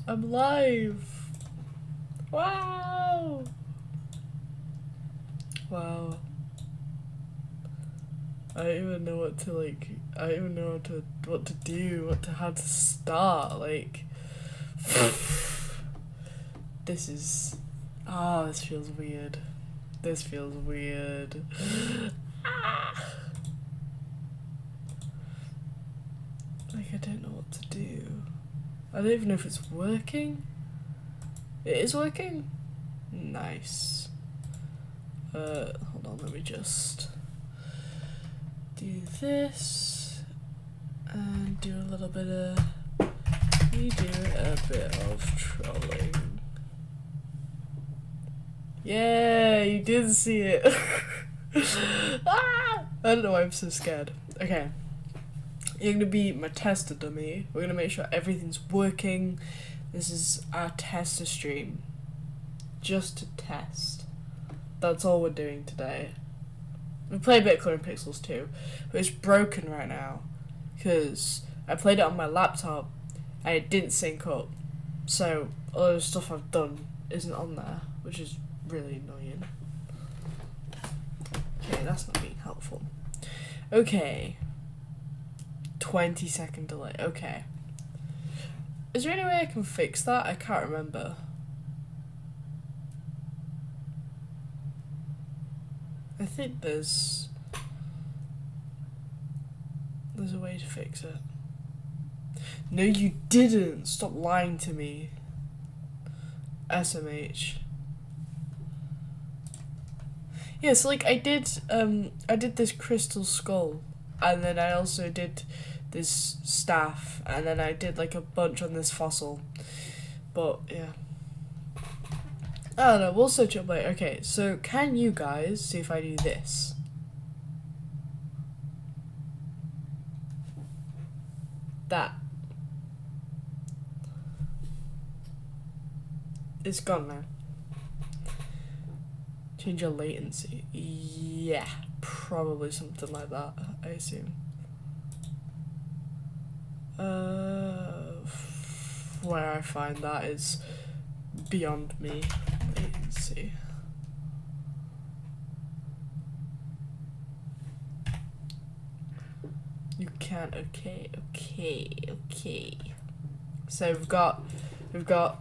I'm live. Wow. Wow. I don't even know what to like. I don't even know what to do. How to start. Like, this is. Oh, this feels weird. This feels weird. Like, I don't know what to do. I don't even know if it's working. It is working? Nice. Hold on, let me just do this and do a little bit of. We do a bit of trolling. Yeah, you did see it. Ah! I don't know why I'm so scared. Okay. You're gonna be my tester dummy. We're gonna make sure everything's working. This is our tester stream. Just to test. That's all we're doing today. We play a bit of Clone Pixels too, but it's broken right now because I played it on my laptop and it didn't sync up. So all the stuff I've done isn't on there, which is really annoying. Okay, that's not being helpful. Okay. 20-second delay. Okay. Is there any way I can fix that? I can't remember. I think there's a way to fix it. No, you didn't. Stop lying to me. SMH. Yeah, so like I did this crystal skull, and then I also did this staff, and then I did like a bunch on this fossil. But yeah. I don't know, we'll search up later. Okay, so can you guys see if I do this? That. It's gone now. Change your latency. Yeah, probably something like that, I assume. Where I find that is beyond me. Latency. You can't. Okay. So we've got the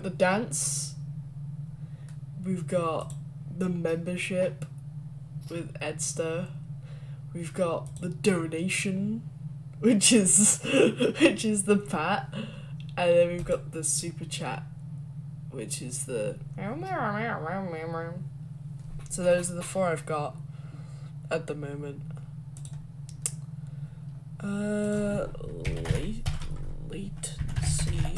dance. We've got the membership with Edster. We've got the donation, which is the pat, and then we've got the super chat, which is the. So those are the four I've got at the moment. Latency.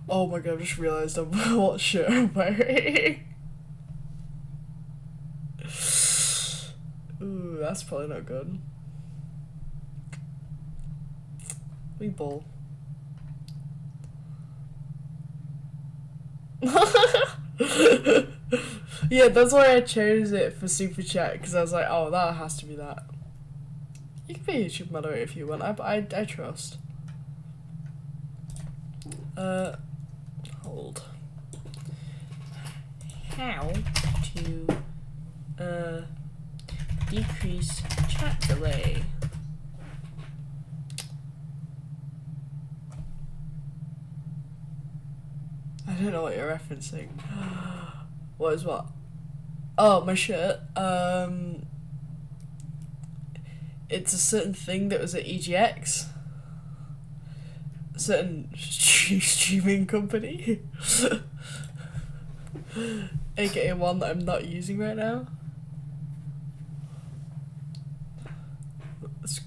Oh my god! I just realised what shirt I'm wearing. Ooh, that's probably not good. We ball. Yeah, that's why I chose it for super chat, because I was like, oh, that has to be that. You can be a YouTube moderator if you want. I trust. Hold. How to decrease chat delay? I don't know what you're referencing. What is what? Oh, my shirt. It's a certain thing that was at EGX. A certain streaming company. AKA one that I'm not using right now.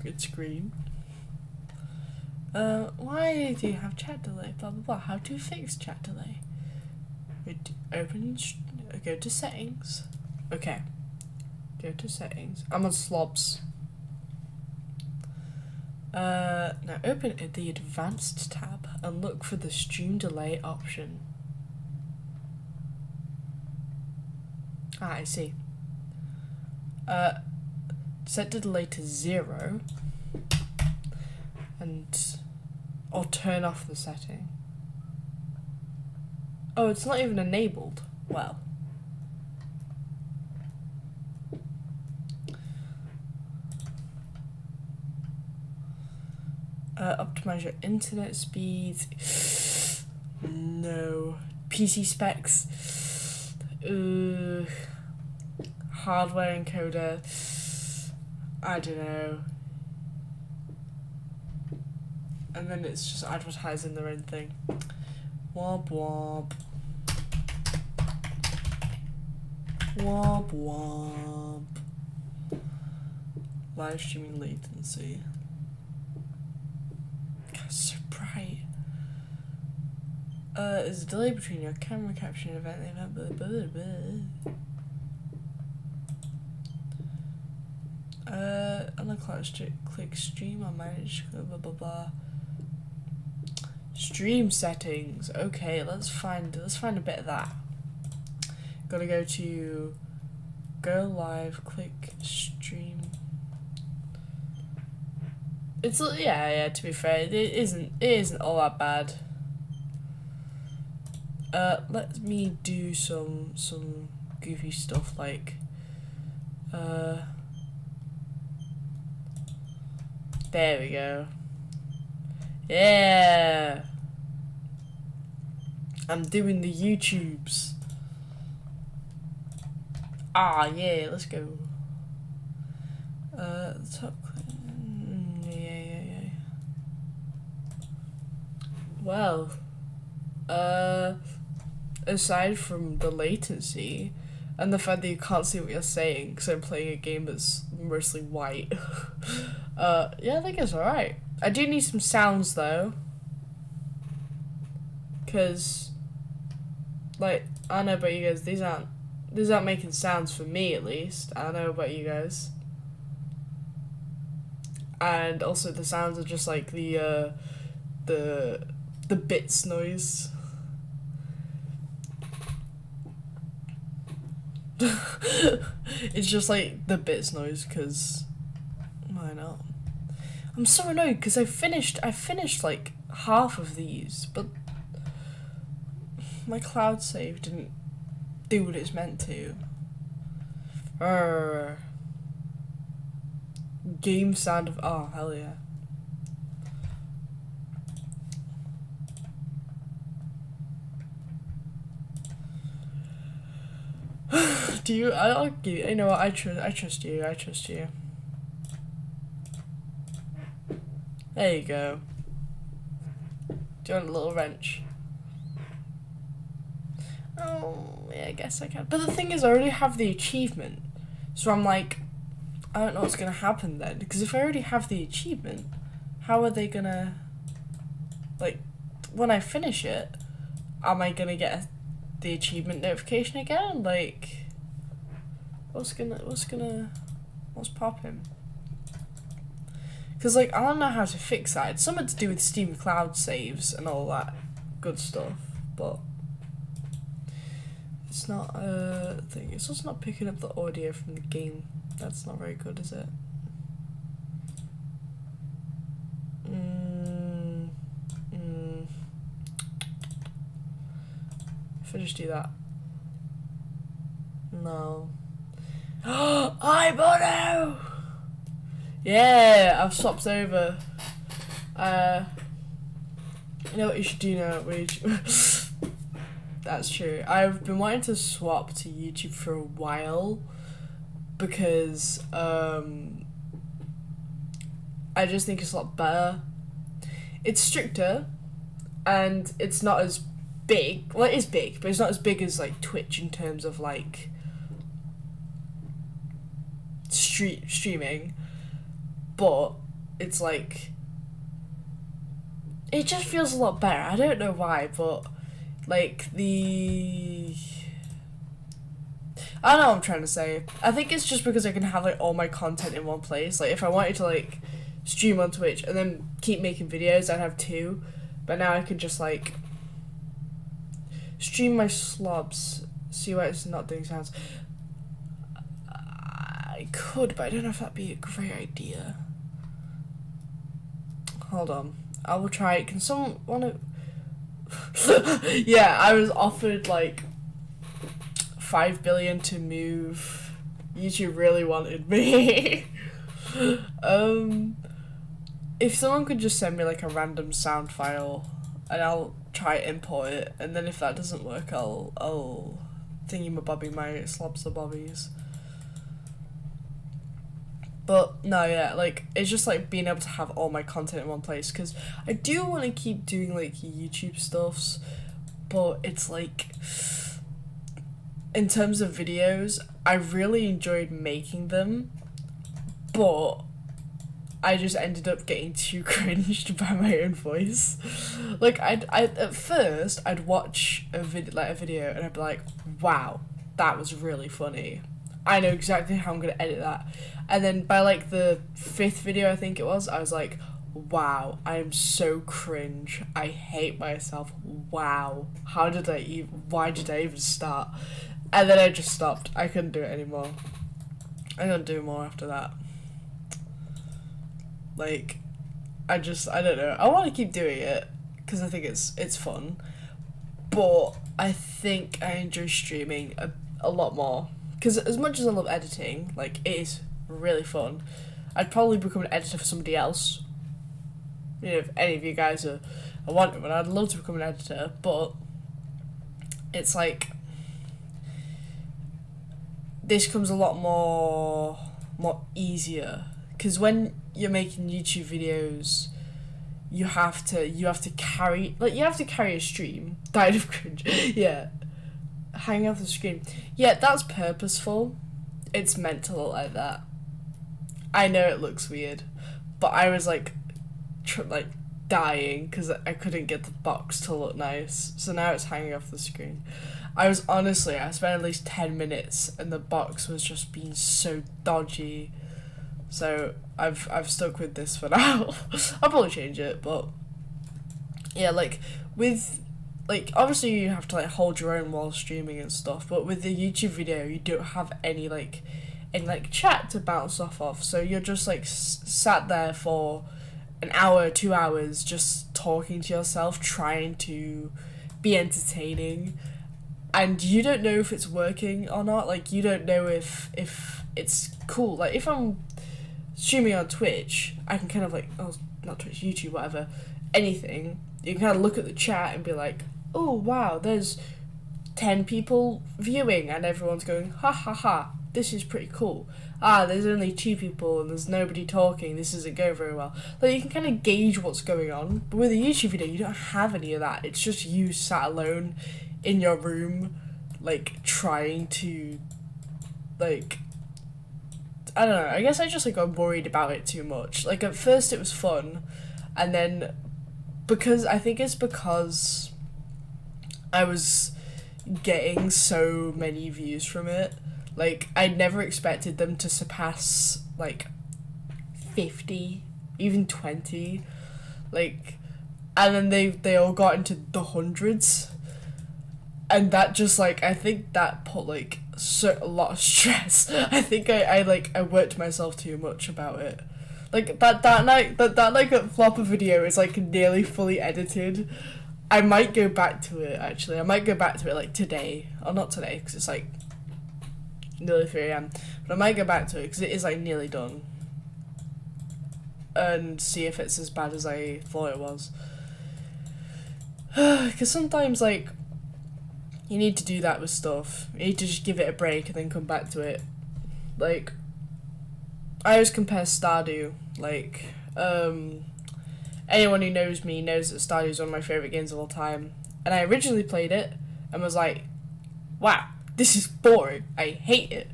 It's green. Why do you have chat delay? Blah blah blah. How to fix chat delay? Go to settings. Okay. Go to settings. I'm on slobs. Now open the advanced tab and look for the stream delay option. Ah, I see. Set the delay to 0 and Or turn off the setting. Oh, it's not even enabled. Well. Optimize your internet speeds. No. PC specs. Hardware encoder. I don't know. And then it's just advertising their own thing. Womp womp. Womp womp. Live streaming latency. God, it's so bright. Is a delay between your camera capturing event and event, blah, blah, blah. On the clock, click stream or manage, blah, blah, blah. Stream settings. Okay, let's find a bit of that. Gotta go to go live, click stream. It's yeah, to be fair, it isn't all that bad. Let me do some goofy stuff like there we go. Yeah, I'm doing the YouTubes. Ah, yeah, let's go. Top. Yeah. Well, aside from the latency and the fact that you can't see what you're saying because I'm playing a game that's mostly white, yeah, I think it's alright. I do need some sounds though, because, like, I don't know about you guys, these aren't making sounds for me at least. I don't know about you guys. And also the sounds are just like the bits noise. It's just like the bits noise, because why not? I'm so annoyed because I finished like half of these, but my cloud save didn't do what it's meant to. Game sound of oh hell yeah. Do you? I'll give you. You know what? I trust you. There you go. Do you want a little wrench? Oh, yeah, I guess I can. But the thing is, I already have the achievement. So I'm like, I don't know what's going to happen then. Because if I already have the achievement, how are they going to... Like, when I finish it, am I going to get the achievement notification again? Like, what's popping? Because, like, I don't know how to fix that. It's something to do with Steam Cloud saves and all that good stuff, but it's not a thing. It's also not picking up the audio from the game. That's not very good, is it? If I just do that. No. iBono! Yeah, I've swapped over. You know what you should do now, That's true. I've been wanting to swap to YouTube for a while because I just think it's a lot better. It's stricter and it's not as big. Well, it is big, but it's not as big as like Twitch in terms of like streaming. But it's like, it just feels a lot better. I don't know why, but like I don't know what I'm trying to say. I think it's just because I can have like all my content in one place. Like if I wanted to like stream on Twitch and then keep making videos, I'd have two. But now I can just like stream my slobs. See why it's not doing sounds. I could, but I don't know if that'd be a great idea. Hold on. I will try it. Can someone wanna? Yeah, I was offered like 5 billion to move. YouTube really wanted me. If someone could just send me like a random sound file, and I'll try import it, and then if that doesn't work, I'll thingy-mabobby my slobs the bobbies. But no, yeah, like it's just like being able to have all my content in one place, because I do want to keep doing like YouTube stuffs, but it's like in terms of videos, I really enjoyed making them, but I just ended up getting too cringed by my own voice. Like I at first I'd watch a video and I'd be like, wow, that was really funny. I know exactly how I'm gonna edit that. And then by like the 5th video I think it was, I was like, wow, I am so cringe. I hate myself. Wow. Why did I even start? And then I just stopped. I couldn't do it anymore. I couldn't do more after that. Like, I don't know. I want to keep doing it because I think it's fun. But I think I enjoy streaming a lot more. Because as much as I love editing, like, it is really fun. I'd probably become an editor for somebody else. You know, if any of you guys are wanting one, I'd love to become an editor, but it's like this comes a lot more easier, because when you're making YouTube videos, you have to carry a stream. Died of cringe. Yeah. Hanging off the screen. Yeah, that's purposeful. It's meant to look like that. I know it looks weird, but I was like dying because I couldn't get the box to look nice. So now it's hanging off the screen. I spent at least 10 minutes and the box was just being so dodgy. So I've stuck with this for now. I'll probably change it, but yeah, like with like obviously you have to like hold your own while streaming and stuff, but with the YouTube video you don't have any chat to bounce off of, so you're just like sat there for an hour, 2 hours just talking to yourself, trying to be entertaining, and you don't know if it's working or not. Like you don't know if it's cool. Like if I'm streaming on Twitch, I can kind of like, oh, not Twitch, YouTube, whatever, anything, you can kind of look at the chat and be like, oh wow, there's 10 people viewing and everyone's going ha ha ha, this is pretty cool. There's only 2 people and there's nobody talking, this isn't going very well. Like you can kind of gauge what's going on, but with a YouTube video you don't have any of that. It's just you sat alone in your room, like trying to, like, I don't know, I guess I just like got worried about it too much. Like at first it was fun, and then because I was getting so many views from it, like I never expected them to surpass like 50, even 20, like, and then they all got into the hundreds, and that just like, I think that put like a lot of stress. I think I worked myself too much about it. Like that like a flopper video is like nearly fully edited. I might go back to it actually. I might go back to it like today, or not today because it's like nearly 3 a.m. But I might go back to it because it is like nearly done, and see if it's as bad as I thought it was. Because sometimes like you need to do that with stuff. You need to just give it a break and then come back to it. Like, I always compare Stardew. Like, anyone who knows me knows that Stardew is one of my favourite games of all time. And I originally played it and was like, wow, this is boring. I hate it.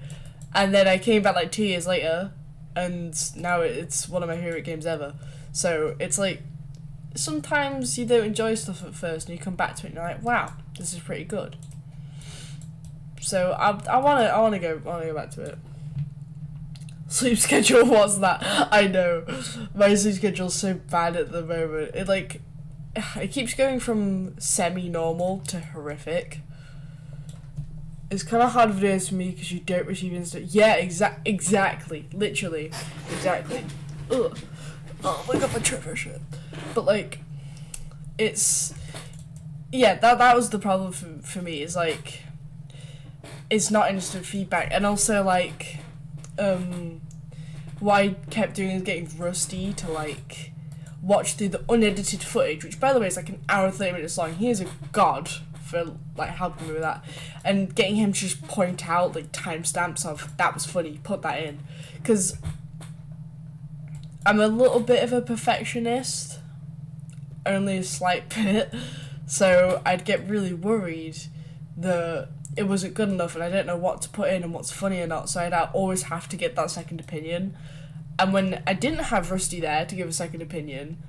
And then I came back like 2 years later and now it's one of my favourite games ever. So it's like, sometimes you don't enjoy stuff at first and you come back to it and you're like, wow, this is pretty good. So I wanna go back to it. Sleep schedule, what's that? I know, my sleep schedule's so bad at the moment. It keeps going from semi-normal to horrific. It's kind of hard videos for me because you don't receive instant. Yeah, exactly, literally, exactly. Ugh. Oh my god, my trigger shit. But like, it's that was the problem for me. Is like, it's not instant feedback, and also like, what I kept doing is getting rusty to like watch through the unedited footage, which by the way is like an hour and 30 minutes long. He is a god for like helping me with that, and getting him to just point out like timestamps of that was funny, put that in, because I'm a little bit of a perfectionist, only a slight bit, so I'd get really worried that it wasn't good enough and I don't know what to put in and what's funny or not, so I'd always have to get that second opinion. And when I didn't have Rusty there to give a second opinion,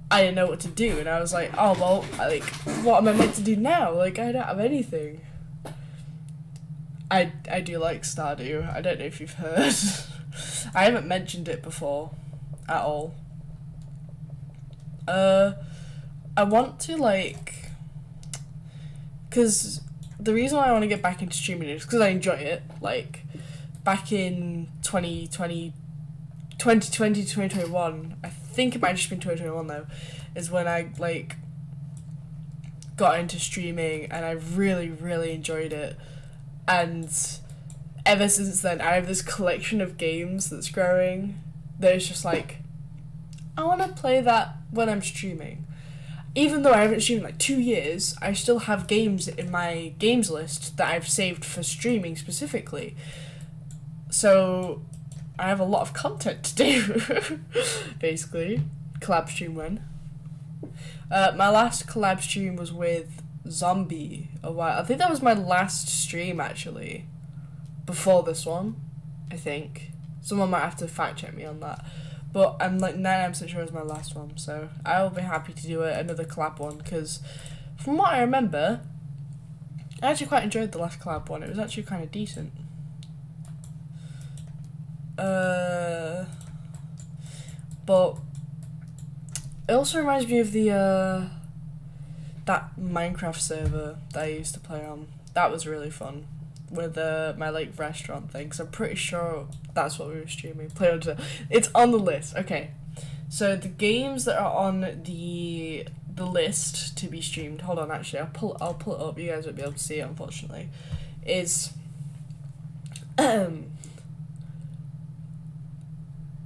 I didn't know what to do, and I was like, oh well, like, what am I meant to do now? Like, I don't have anything. I do like Stardew. I don't know if you've heard. I haven't mentioned it before at all. I want to like, because the reason why I want to get back into streaming is because I enjoy it. Like, back in 2020 to 2021, I think it might have just been 2021 though, is when I like got into streaming and I really, really enjoyed it. And ever since then, I have this collection of games that's growing that is just like, I want to play that when I'm streaming. Even though I haven't streamed in like 2 years, I still have games in my games list that I've saved for streaming specifically. So I have a lot of content to do, basically. Collab stream when. My last collab stream was with Zombie a while. I think that was my last stream actually, before this one, I think. Someone might have to fact check me on that. But I'm like 99% sure it was my last one, so I will be happy to do another collab one, because from what I remember, I actually quite enjoyed the last collab one. It was actually kind of decent. But it also reminds me of the that Minecraft server that I used to play on. That was really fun with my like restaurant thing. 'Cause I'm pretty sure that's what we were streaming. It's on the list. Okay, so the games that are on the list to be streamed. Hold on, actually, I'll pull it up. You guys won't be able to see it, unfortunately. Is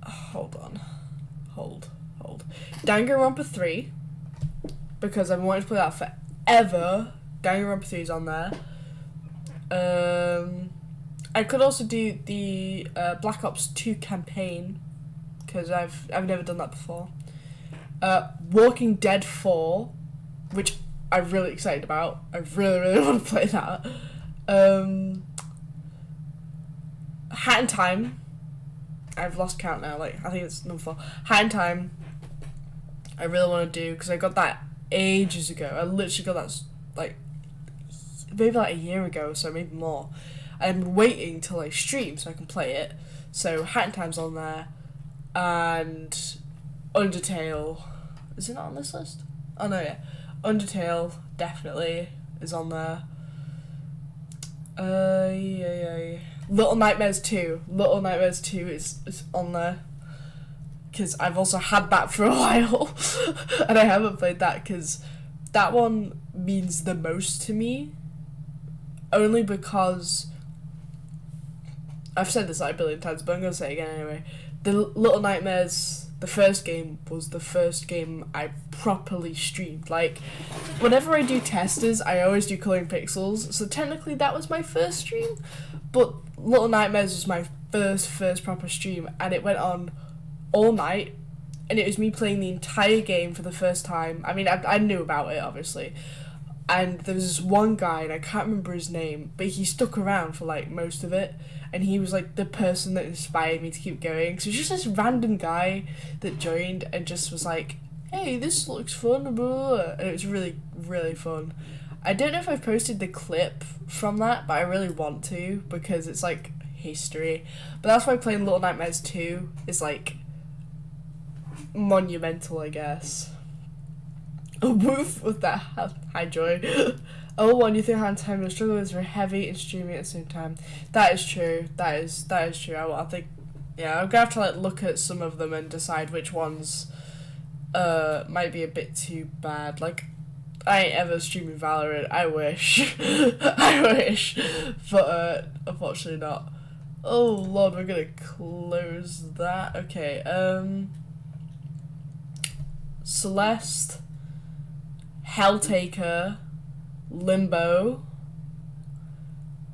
hold on. Hold. Danganronpa 3, because I've been wanting to play that forever. Danganronpa 3 is on there. I could also do the Black Ops 2 campaign, because I've never done that before. Walking Dead 4, which I'm really excited about. I really, really want to play that. Hat in Time. I've lost count now, like, I think it's number 4. Hat in Time, I really want to do, because I got that ages ago. I literally got that, like, maybe like a year ago, so maybe more. I'm waiting till I stream so I can play it. So, Hat in Time's on there, and Undertale. Is it not on this list? Oh, no, yeah. Undertale, definitely, is on there. Yeah. Little Nightmares 2. Little Nightmares 2 is on there, because I've also had that for a while, and I haven't played that, because that one means the most to me, only because, I've said this like a billion times, but I'm going to say it again anyway. The Little Nightmares, the first game, was the first game I properly streamed. Like, whenever I do testers, I always do Colouring Pixels, so technically that was my first stream, but Little Nightmares was my first proper stream, and it went on all night, and it was me playing the entire game for the first time. I mean, I knew about it, obviously, and there was this one guy, and I can't remember his name, but he stuck around for, like, most of it, and he was, like, the person that inspired me to keep going. So it was just this random guy that joined and just was like, hey, this looks fun, blah, blah, blah. And it was really, really fun. I don't know if I've posted the clip from that, but I really want to, because it's, like, history. But that's why playing Little Nightmares 2 is, like, monumental, I guess. A woof with that high joy. Oh, one, you think Hand Time will struggle is very heavy and streaming at the same time. That is true. That is true. I think, yeah, I'm gonna have to like look at some of them and decide which ones might be a bit too bad. Like, I ain't ever streaming Valorant. I wish. I wish. But, unfortunately not. Oh, Lord, we're gonna close that. Okay, Celeste, Helltaker, Limbo.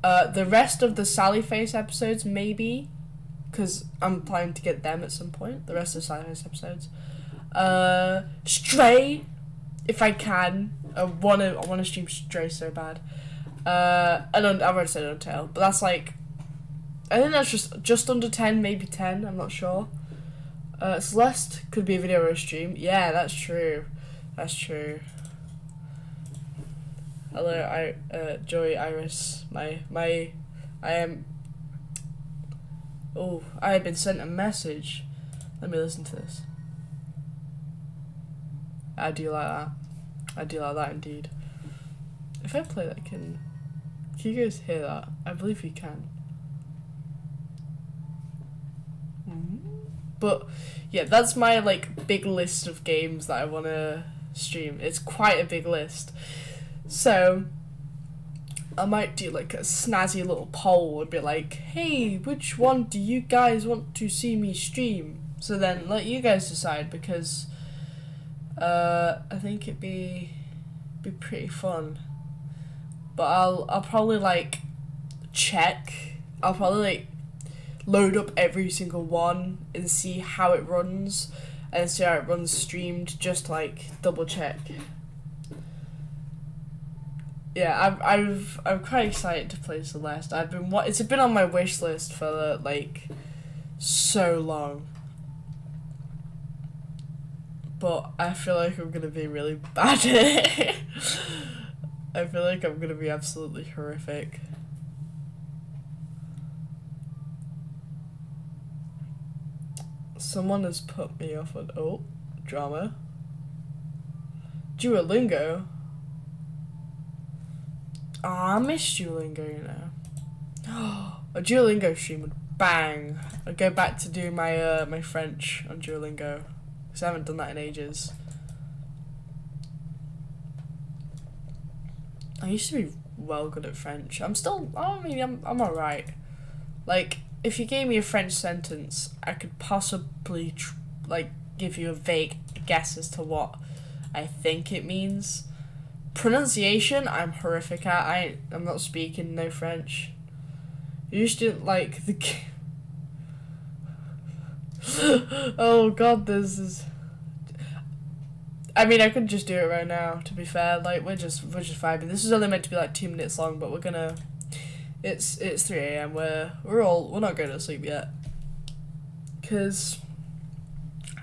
The rest of the Sally Face episodes, maybe. Because I'm planning to get them at some point. The rest of the Sally Face episodes. Stray, if I can. I wanna stream Stray so bad. I've already said Undertale, but that's like, I think that's just under 10, maybe 10. I'm not sure. Celeste could be a video or a stream. Yeah, that's true. That's true. Hello, Joy, Iris. I am. Oh, I have been sent a message. Let me listen to this. I do like that. I do like that indeed. If I play that, can you guys hear that? I believe you can. But yeah, that's my like big list of games that I want to stream. It's quite a big list. So I might do like a snazzy little poll and be like, hey, which one do you guys want to see me stream? So then let you guys decide, because I think it'd be pretty fun. But I'll probably like check. I'll probably like load up every single one and see how it runs, and see how it runs streamed, just like double check. Yeah, I'm quite excited to play Celeste. It's been on my wish list for like so long, but I feel like I'm gonna be really bad at it. I feel like I'm gonna be absolutely horrific. Someone has put me off on drama. Duolingo. Oh, I miss Duolingo, you know. A Duolingo stream would bang. I'd go back to do my my French on Duolingo, because I haven't done that in ages. I used to be well good at French. I'm alright. Like, if you gave me a French sentence, I could possibly give you a vague guess as to what I think it means. Pronunciation, I'm horrific at. I'm not speaking no French. You just didn't like the. Oh God, this is. I mean, I could just do it right now. To be fair, like we're just vibing. This is only meant to be like 2 minutes long, but we're gonna. It's 3 a.m. We're not going to sleep yet. Cause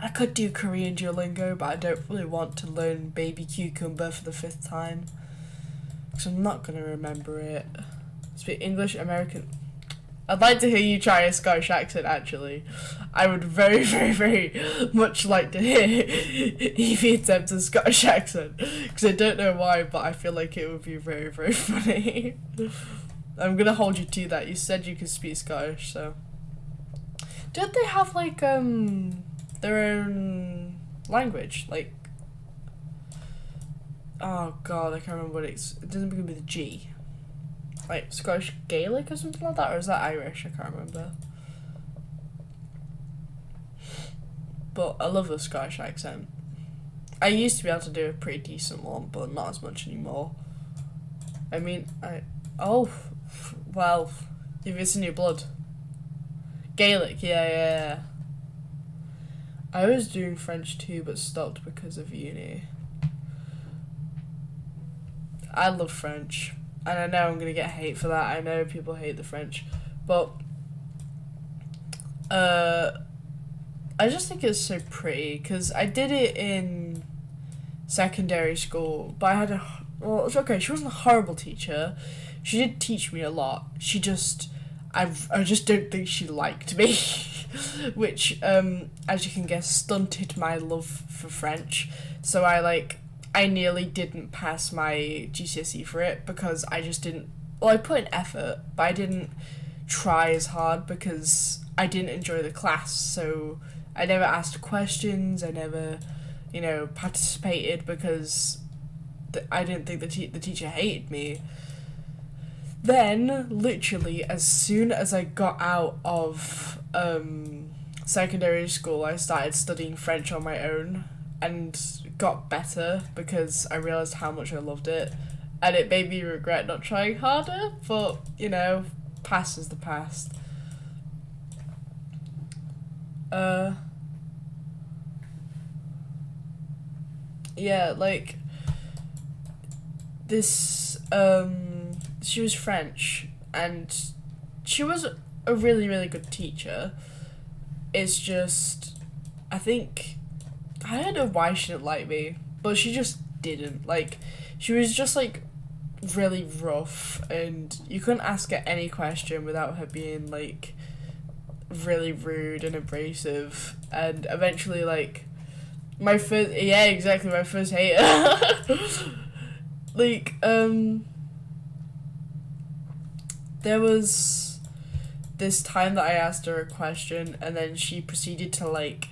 I could do Korean Duolingo, but I don't really want to learn Baby Cucumber for the 5th time, because I'm not going to remember it. Speak English, American. I'd like to hear you try a Scottish accent, actually. I would very, very, very much like to hear Evie attempt a Scottish accent, because I don't know why, but I feel like it would be very, very funny. I'm going to hold you to that. You said you could speak Scottish, so. Don't they have, like, their own language? Like, oh God, I can't remember what it doesn't begin with a G. Like Scottish Gaelic or something like that, or is that Irish? I can't remember. But I love the Scottish accent. I used to be able to do a pretty decent one, but not as much anymore. I mean, well, if it's in your blood. Gaelic, yeah. I was doing French too, but stopped because of uni. I love French. And I know I'm gonna get hate for that. I know people hate the French, but I just think it's so pretty, because I did it in secondary school, but I had it's okay. She wasn't a horrible teacher. She did teach me a lot. She just, I just don't think she liked me, which as you can guess, stunted my love for French. So I nearly didn't pass my GCSE for it, because I just didn't. Well, I put in effort, but I didn't try as hard because I didn't enjoy the class. So I never asked questions. I never you know, participated because I didn't think the teacher hated me. Then, literally, as soon as I got out of secondary school, I started studying French on my own and got better because I realised how much I loved it. And it made me regret not trying harder, but, you know, past is the past. Yeah, like, this, she was French, and she was a really, really good teacher. It's just, I think, I don't know why she didn't like me, but she just didn't. Like, she was just, like, really rough, and you couldn't ask her any question without her being, like, really rude and abrasive. And eventually, like, my first hater. Like, there was this time that I asked her a question, and then she proceeded to, like,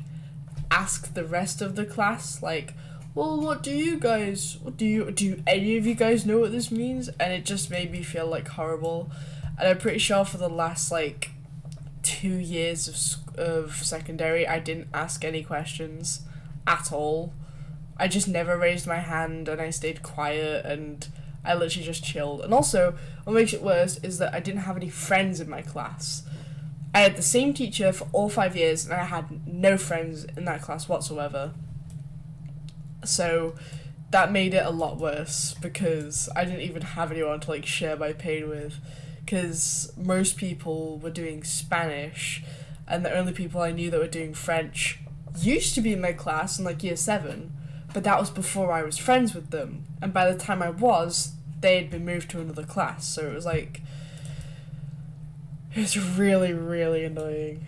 ask the rest of the class, like, well, do any of you guys know what this means? And it just made me feel, like, horrible. And I'm pretty sure for the last, like, 2 years of secondary, I didn't ask any questions at all. I just never raised my hand, and I stayed quiet, and I literally just chilled. And also, what makes it worse is that I didn't have any friends in my class. I had the same teacher for all 5 years, and I had no friends in that class whatsoever. So that made it a lot worse, because I didn't even have anyone to, like, share my pain with, because most people were doing Spanish, and the only people I knew that were doing French used to be in my class in, like, year 7, but that was before I was friends with them, and by the time I was, they had been moved to another class, so it was, like, it was really, really annoying.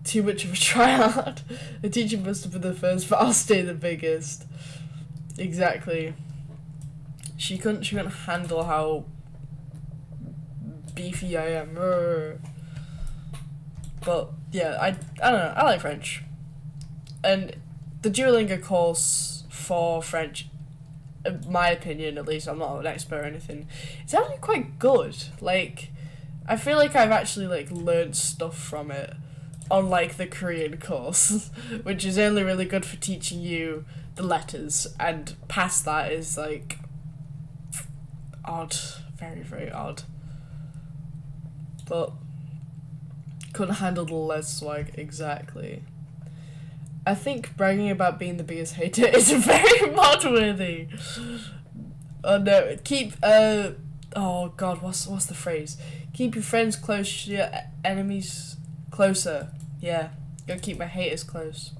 Too much of a tryhard. The teacher must have been the first, but I'll stay the biggest. Exactly. She couldn't handle how beefy I am. But yeah, I don't know. I like French, and the Duolingo course for French, in my opinion at least, I'm not an expert or anything, it's actually quite good. Like, I feel like I've actually, like, learned stuff from it, unlike the Korean course, which is only really good for teaching you the letters, and past that is, like, odd. Very, very odd. But couldn't handle the les swag, exactly. I think bragging about being the biggest hater is very mod-worthy. Oh no, oh god, what's the phrase? Keep your friends close, your enemies closer. Yeah, gotta keep my haters close.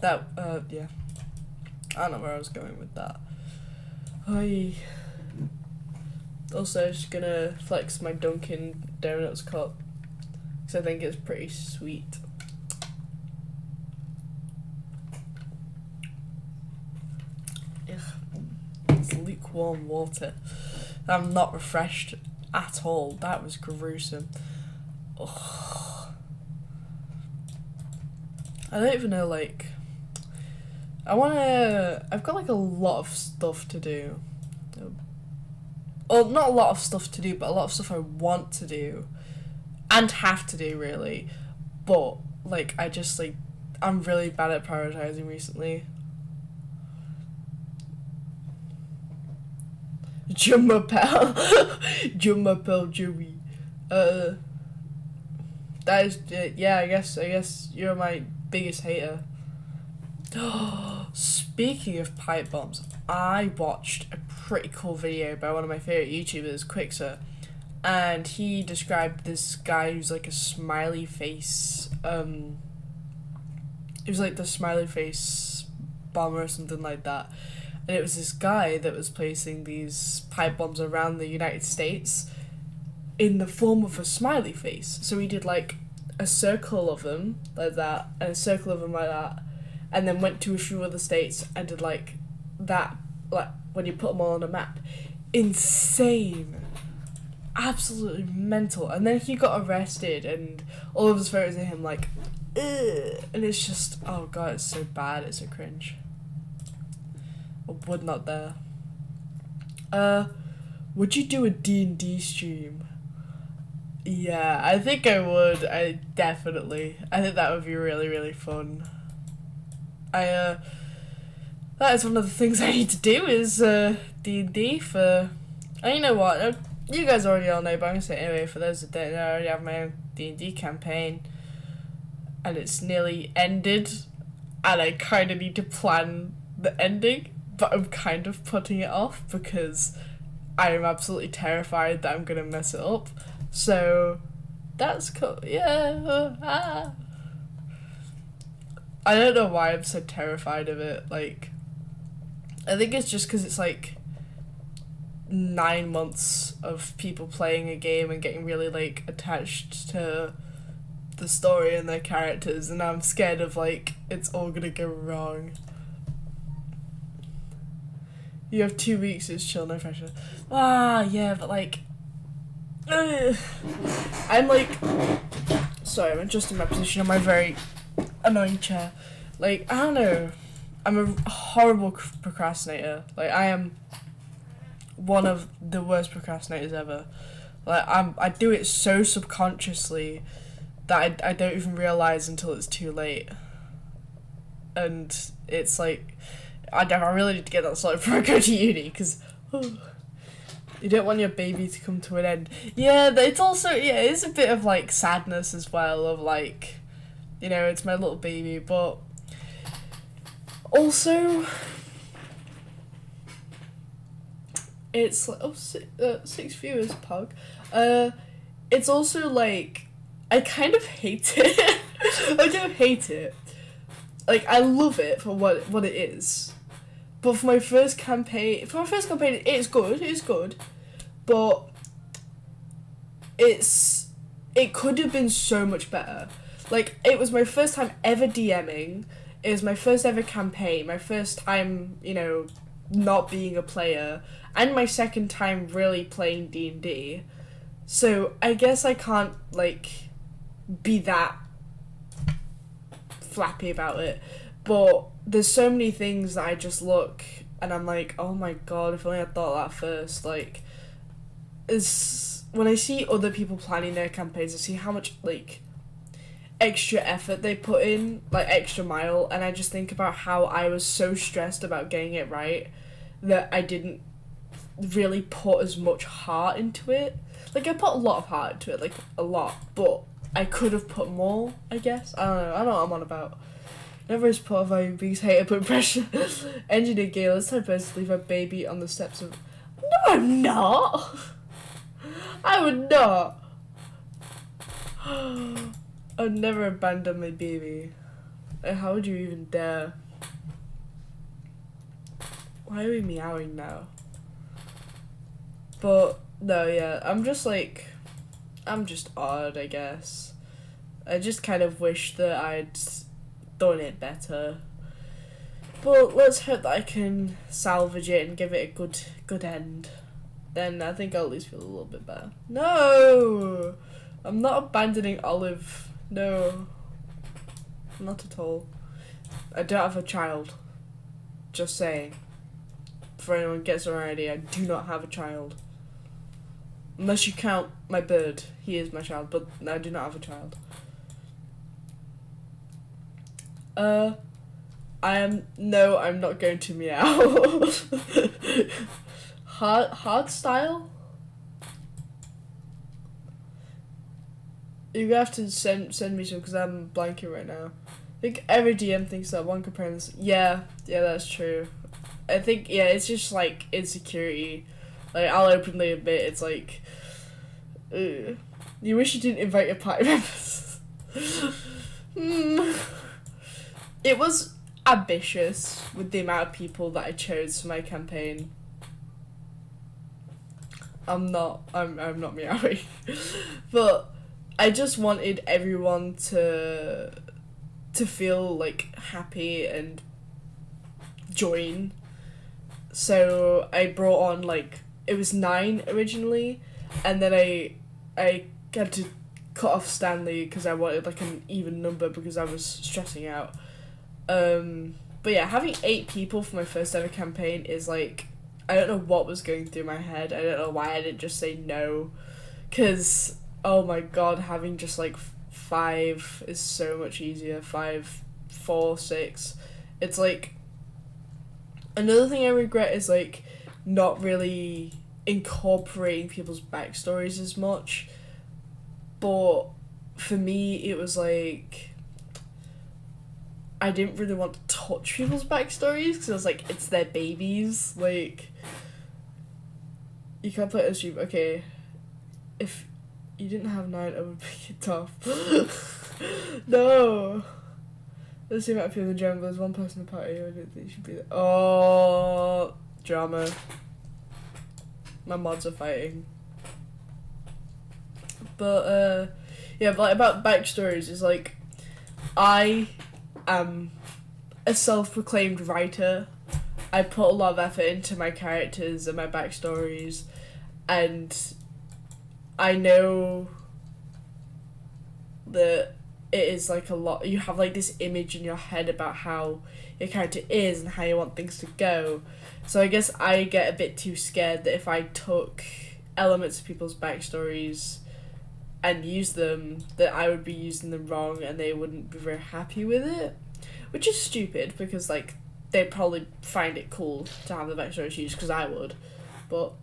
That, yeah. I don't know where I was going with that. Hi. Also, just gonna flex my Dunkin' Donuts cup, because I think it's pretty sweet. Ugh. It's lukewarm water. I'm not refreshed at all. That was gruesome. Ugh. I don't even know, like, I've got, like, a lot of stuff to do. Well, not a lot of stuff to do, but a lot of stuff I want to do. And have to do, really. But, like, I'm really bad at prioritizing recently. Je m'appelle. Je m'appelle Joey. That is, yeah, I guess you're my biggest hater. Speaking of pipe bombs, I watched a pretty cool video by one of my favourite YouTubers, Quixer, and he described this guy who's like a smiley face, it was like the smiley face bomber or something like that, and it was this guy that was placing these pipe bombs around the United States in the form of a smiley face. So he did, like, a circle of them like that, and a circle of them like that, and then went to a few other states and did, like, that, like, when you put them all on a map. Insane. Absolutely mental. And then he got arrested, and all of his photos of him, like, and it's just, oh god, it's so bad, it's so cringe. I would not dare. Would you do a D&D stream? Yeah, I think I would. I think that would be really, really fun. That is one of the things I need to do is D&D for. And you know what? You guys already all know, but I'm gonna say anyway. For those that don't know, I already have my own D&D campaign, and it's nearly ended, and I kind of need to plan the ending, but I'm kind of putting it off because I am absolutely terrified that I'm gonna mess it up. So that's cool. Yeah. I don't know why I'm so terrified of it. Like, I think it's just because it's like 9 months of people playing a game and getting really like attached to the story and their characters, and I'm scared of like it's all gonna go wrong. You have 2 weeks, it's chill, no pressure. Yeah, but like I'm like, sorry, I'm adjusting my position on my very annoying chair. Like, I don't know, I'm a horrible procrastinator. Like, I am one of the worst procrastinators ever. Like, I do it so subconsciously that I don't even realise until it's too late. And it's like, I really need to get that sorted before I go to uni, because you don't want your baby to come to an end. Yeah, it's also, it's a bit of like sadness as well, of like, you know, it's my little baby, but also it's like, 6 viewers, Pug. It's also like, I kind of hate it. I don't hate it. Like, I love it for what it is. But for my first campaign, it's good. But it could have been so much better. Like, it was my first time ever DMing. It was my first ever campaign. My first time, you know, not being a player. And my second time really playing D&D. So, I guess I can't, like, be that flappy about it. But there's so many things that I just look and I'm like, oh my god, if only I thought that first. Like, when I see other people planning their campaigns, I see how much like extra effort they put in, like extra mile, and I just think about how I was so stressed about getting it right that I didn't really put as much heart into it. Like, I put a lot of heart into it, like a lot, but I could have put more, I guess. I don't know what I'm on about. Never is part of my biggest hater put pressure. Engineer Gale, it's time for us to leave a baby on the steps of. No, I'm not! I would not! I'd never abandon my baby. How would you even dare? Why are we meowing now? But, no, yeah, I'm just odd, I guess. I just kind of wish that I'd done it better. But let's hope that I can salvage it and give it a good end. Then I think I'll at least feel a little bit better. No! I'm not abandoning Olive. No. Not at all. I don't have a child. Just saying. For anyone gets the wrong idea, I do not have a child. Unless you count my bird. He is my child, but I do not have a child. I'm not going to meow. Hard style? You're gonna have to send me some, because I'm blanking right now. I think every DM thinks that one comparing this. Yeah, that's true. I think, it's just like insecurity. Like, I'll openly admit, it's like, ugh. You wish you didn't invite your party members. It was ambitious with the amount of people that I chose for my campaign. I'm not meowing. But I just wanted everyone to feel like happy and join. So I brought on, like, it was 9 originally, and then I had to cut off Stanley because I wanted like an even number because I was stressing out. But yeah, having 8 people for my first ever campaign is like, I don't know what was going through my head. I don't know why I didn't just say no, because oh my god, having just like 5 is so much easier. 5, 4, 6. It's like, another thing I regret is like not really incorporating people's backstories as much. But for me, it was like, I didn't really want to touch people's backstories because I was like, it's their babies. Like, you can't play as you. Okay, if you didn't have 9, I would pick it off. No. Let's see about people in the drama. There's one person in the party who I don't think should be there. Oh, drama. My mods are fighting. But yeah, but like, about backstories is like, I am a self-proclaimed writer. I put a lot of effort into my characters and my backstories, and I know that it is like a lot. You have like this image in your head about how your character is and how you want things to go. So I guess I get a bit too scared that if I took elements of people's backstories and used them, that I would be using them wrong and they wouldn't be very happy with it. Which is stupid because like they'd probably find it cool to have the backstories used, because I would. But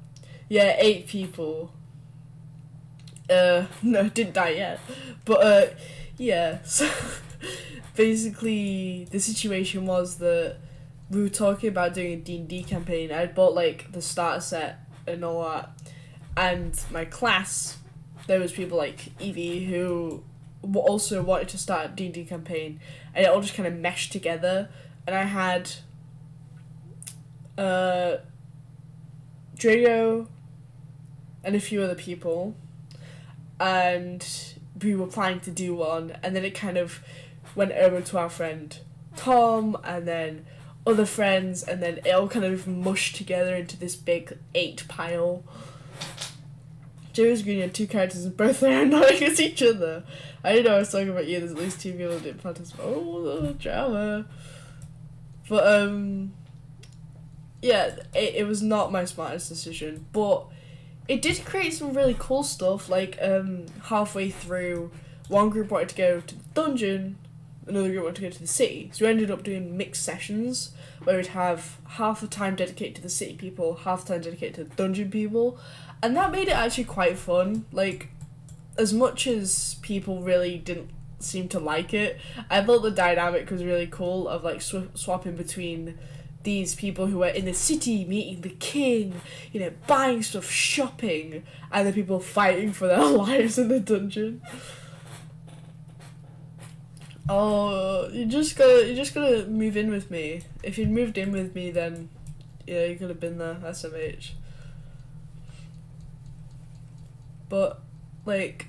yeah, 8 people. No, didn't die yet. But yeah, so basically the situation was that we were talking about doing a D&D campaign. I bought like the starter set and all that, and my class, there was people like Evie who also wanted to start a D&D campaign, and it all just kind of meshed together. And I had Drago and a few other people, and we were planning to do one, and then it kind of went over to our friend Tom, and then other friends, and then it all kind of mushed together into this big 8 pile. Joe's Green had 2 characters and both are not against each other. I didn't know I was talking about you. There's at least 2 people that didn't participate. Oh, drama. But yeah, it was not my smartest decision, but it did create some really cool stuff. Like halfway through, one group wanted to go to the dungeon, another group wanted to go to the city. So we ended up doing mixed sessions where we'd have half the time dedicated to the city people, half the time dedicated to the dungeon people. And that made it actually quite fun. Like, as much as people really didn't seem to like it, I thought the dynamic was really cool of like swapping between these people who were in the city meeting the king, you know, buying stuff, shopping, and the people fighting for their lives in the dungeon. Oh, you just gotta move in with me. If you'd moved in with me, then yeah, you could have been there, SMH. But like,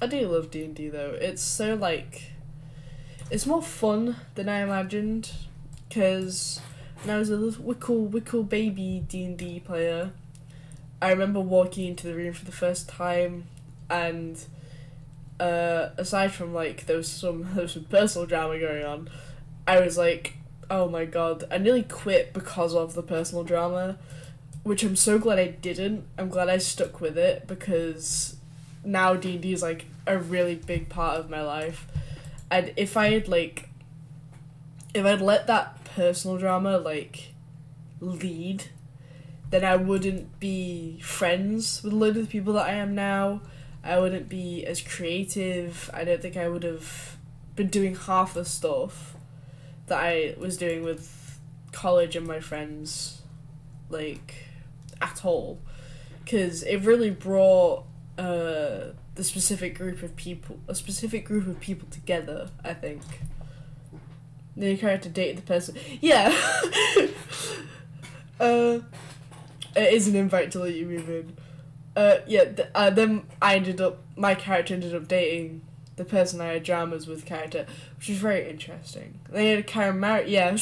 I do love D&D though. It's so like, it's more fun than I imagined, because when I was a little wickle baby D&D player, I remember walking into the room for the first time, and aside from like there was some personal drama going on, I was like, oh my god, I nearly quit because of the personal drama, which I'm so glad I didn't. I'm glad I stuck with it, because now D&D is like a really big part of my life. And if I'd let that personal drama like lead, then I wouldn't be friends with a load of the people that I am now. I wouldn't be as creative. I don't think I would have been doing half the stuff that I was doing with college and my friends, like, at all. Because it really brought a specific group of people together, I think. Then you kind of have to date the person. Yeah! It is an invite to let you move in. Then my character ended up dating the person I had dramas with character, which was very interesting. They had a Karen married, yeah.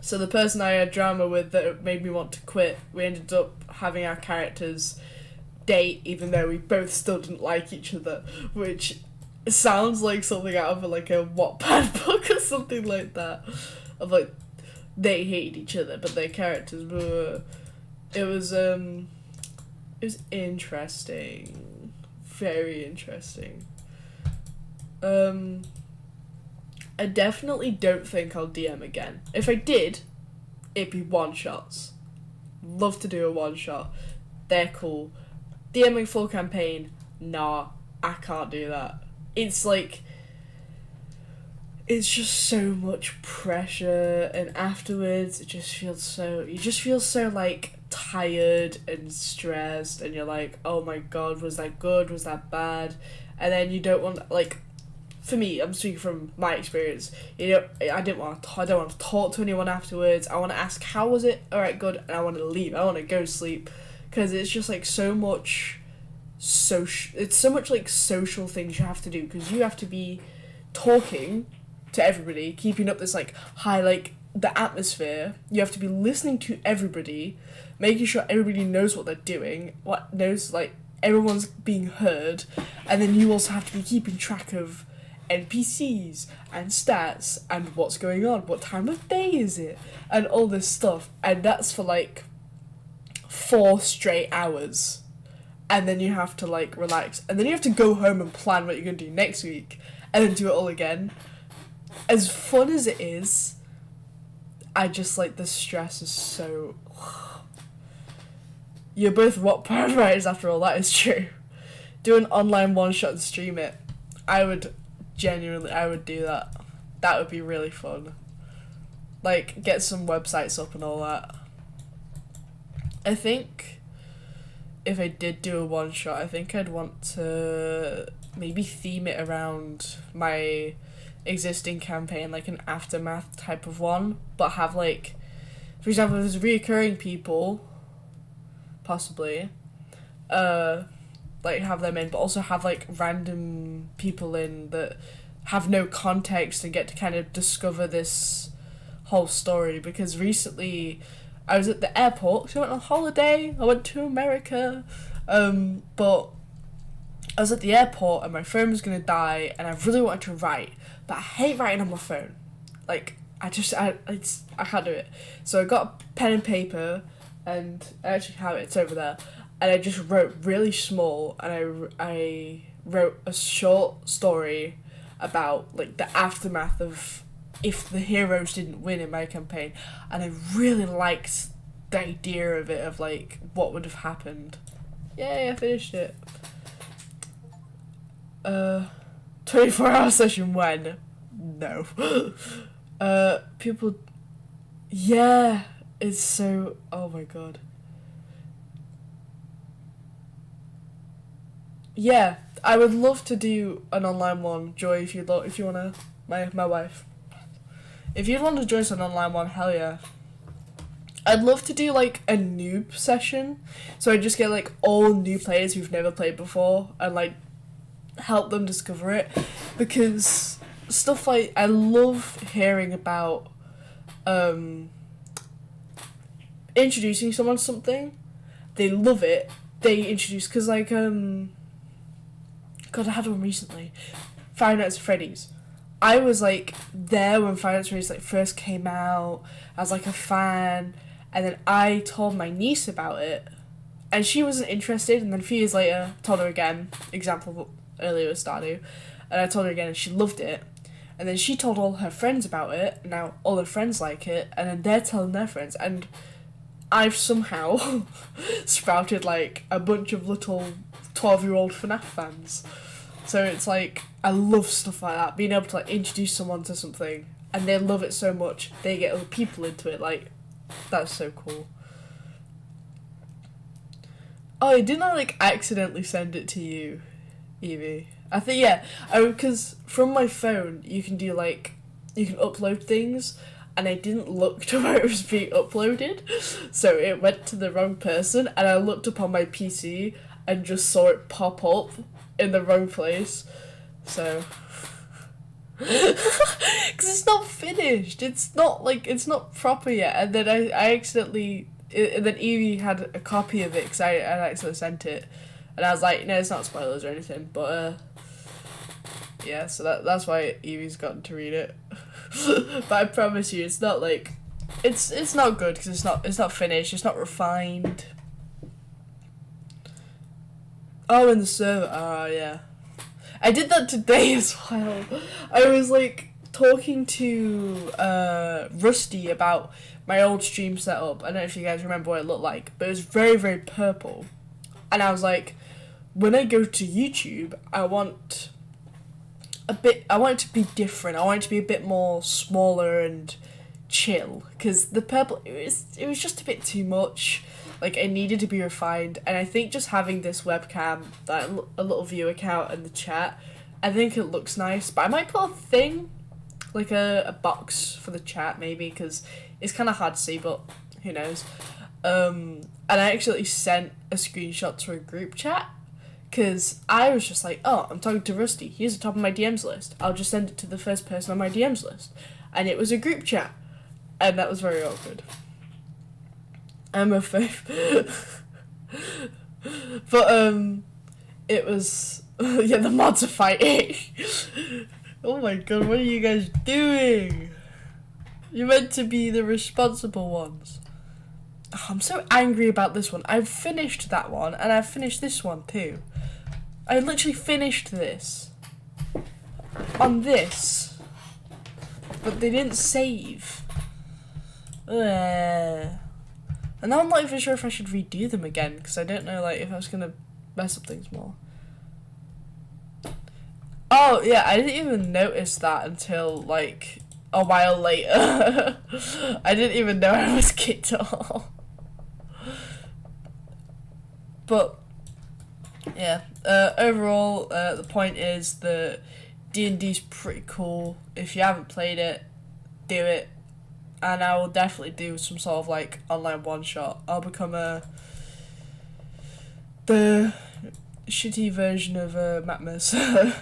So the person I had drama with that made me want to quit, we ended up having our characters date even though we both still didn't like each other, which sounds like something out of like a Wattpad book or something like that, of like they hated each other but their characters were. It was interesting, very interesting. I definitely don't think I'll DM again. If I did, it'd be one shots. Love to do a one shot. They're cool. DMing full campaign, nah, I can't do that. It's like, it's just so much pressure, and afterwards it just feels so, you just feel so like tired and stressed, and you're like, oh my god, was that good, was that bad? And then you don't want, like, for me, I'm speaking from my experience, you know, I don't want to talk to anyone afterwards. I want to ask, how was it? Alright, good. And I want to leave. I want to go sleep. Because it's just like so much it's so much like social things you have to do, because you have to be talking to everybody, keeping up this like high, like the atmosphere. You have to be listening to everybody, making sure everybody knows what they're doing, like everyone's being heard, and then you also have to be keeping track of NPCs and stats and what's going on, what time of day is it, and all this stuff, and that's for like 4 straight hours, and then you have to like relax, and then you have to go home and plan what you're gonna do next week, and then do it all again. As fun as it is, I just like the stress is so. You're both Wattpad writers after all, that is true. Do an online one shot and stream it. I would do that. That would be really fun. Like, get some websites up and all that. I think if I did do a one shot, I think I'd want to maybe theme it around my existing campaign, like an aftermath type of one, but have like, for example, if there's reoccurring people, possibly, like have them in, but also have like random people in that have no context and get to kind of discover this whole story. Because recently I was at the airport, so I went on holiday, I went to America, but I was at the airport and my phone was gonna die, and I really wanted to write, but I hate writing on my phone. Like, I can't do it. So I got pen and paper, and I actually have it, it's over there, and I just wrote really small, and I wrote a short story about like the aftermath of if the heroes didn't win in my campaign, and I really liked the idea of it, of like what would have happened. Yay, I finished it. 24-hour session when? No. People, yeah, it's so, oh my god. Yeah, I would love to do an online one, Joy, if you wanna, my wife. If you'd want to join us on an online one, hell yeah. I'd love to do like a noob session, so I just get like all new players who've never played before and like help them discover it, because stuff like, I love hearing about introducing someone to something. They love it. They introduce, because like God, I had one recently, Five Nights at Freddy's. I was like there when Five Nights at Freddy's like first came out. I was like a fan, and then I told my niece about it, and she wasn't interested. And then a few years later, told her again. Example earlier with Stardew, and I told her again, and she loved it. And then she told all her friends about it. And now all her friends like it, and then they're telling their friends, and I've somehow sprouted like a bunch of little 12-year-old FNAF fans. So it's like, I love stuff like that, being able to like introduce someone to something and they love it so much they get other people into it. Like, that's so cool. Oh, didn't I like accidentally send it to you, Evie? I think, yeah, because from my phone you can do like, you can upload things, and I didn't look to where it was being uploaded, so it went to the wrong person, and I looked up on my PC and just saw it pop up in the wrong place, so because it's not finished, it's not proper yet. And then I accidentally, and then Evie had a copy of it because I accidentally sent it, And I was like, no, it's not spoilers or anything, but yeah, so that's why Evie's gotten to read it. But I promise you, it's not like, it's not good because it's not finished, it's not refined. Oh, and the server. Oh, yeah. I did that today as well. I was like talking to Rusty about my old stream setup. I don't know if you guys remember what it looked like, but it was very, very purple. And I was like, when I go to YouTube, I want it to be different. I want it to be a bit more smaller and chill, because the purple, it was just a bit too much. Like, it needed to be refined, and I think just having this webcam, a little viewer count in the chat, I think it looks nice. But I might put a thing, like a box for the chat maybe, because it's kind of hard to see, but who knows. And I actually sent a screenshot to a group chat, because I was just like, oh, I'm talking to Rusty, he's at the top of my DMs list, I'll just send it to the first person on my DMs list. And it was a group chat, and that was very awkward. I'm a fave. But it was yeah, the mods are fighting. Oh my god, what are you guys doing? You're meant to be the responsible ones. Oh, I'm so angry about this one. I've finished that one, and I've finished this one too. I literally finished this on this, but they didn't save. And now I'm not even sure if I should redo them again, because I don't know, like, if I was gonna mess up things more. Oh, yeah, I didn't even notice that until, like, a while later. I didn't even know I was kicked at all. But, yeah, overall, the point is that D&D's pretty cool. If you haven't played it, do it. And I will definitely do some sort of like online one shot. I'll become the shitty version of Matt Mercer.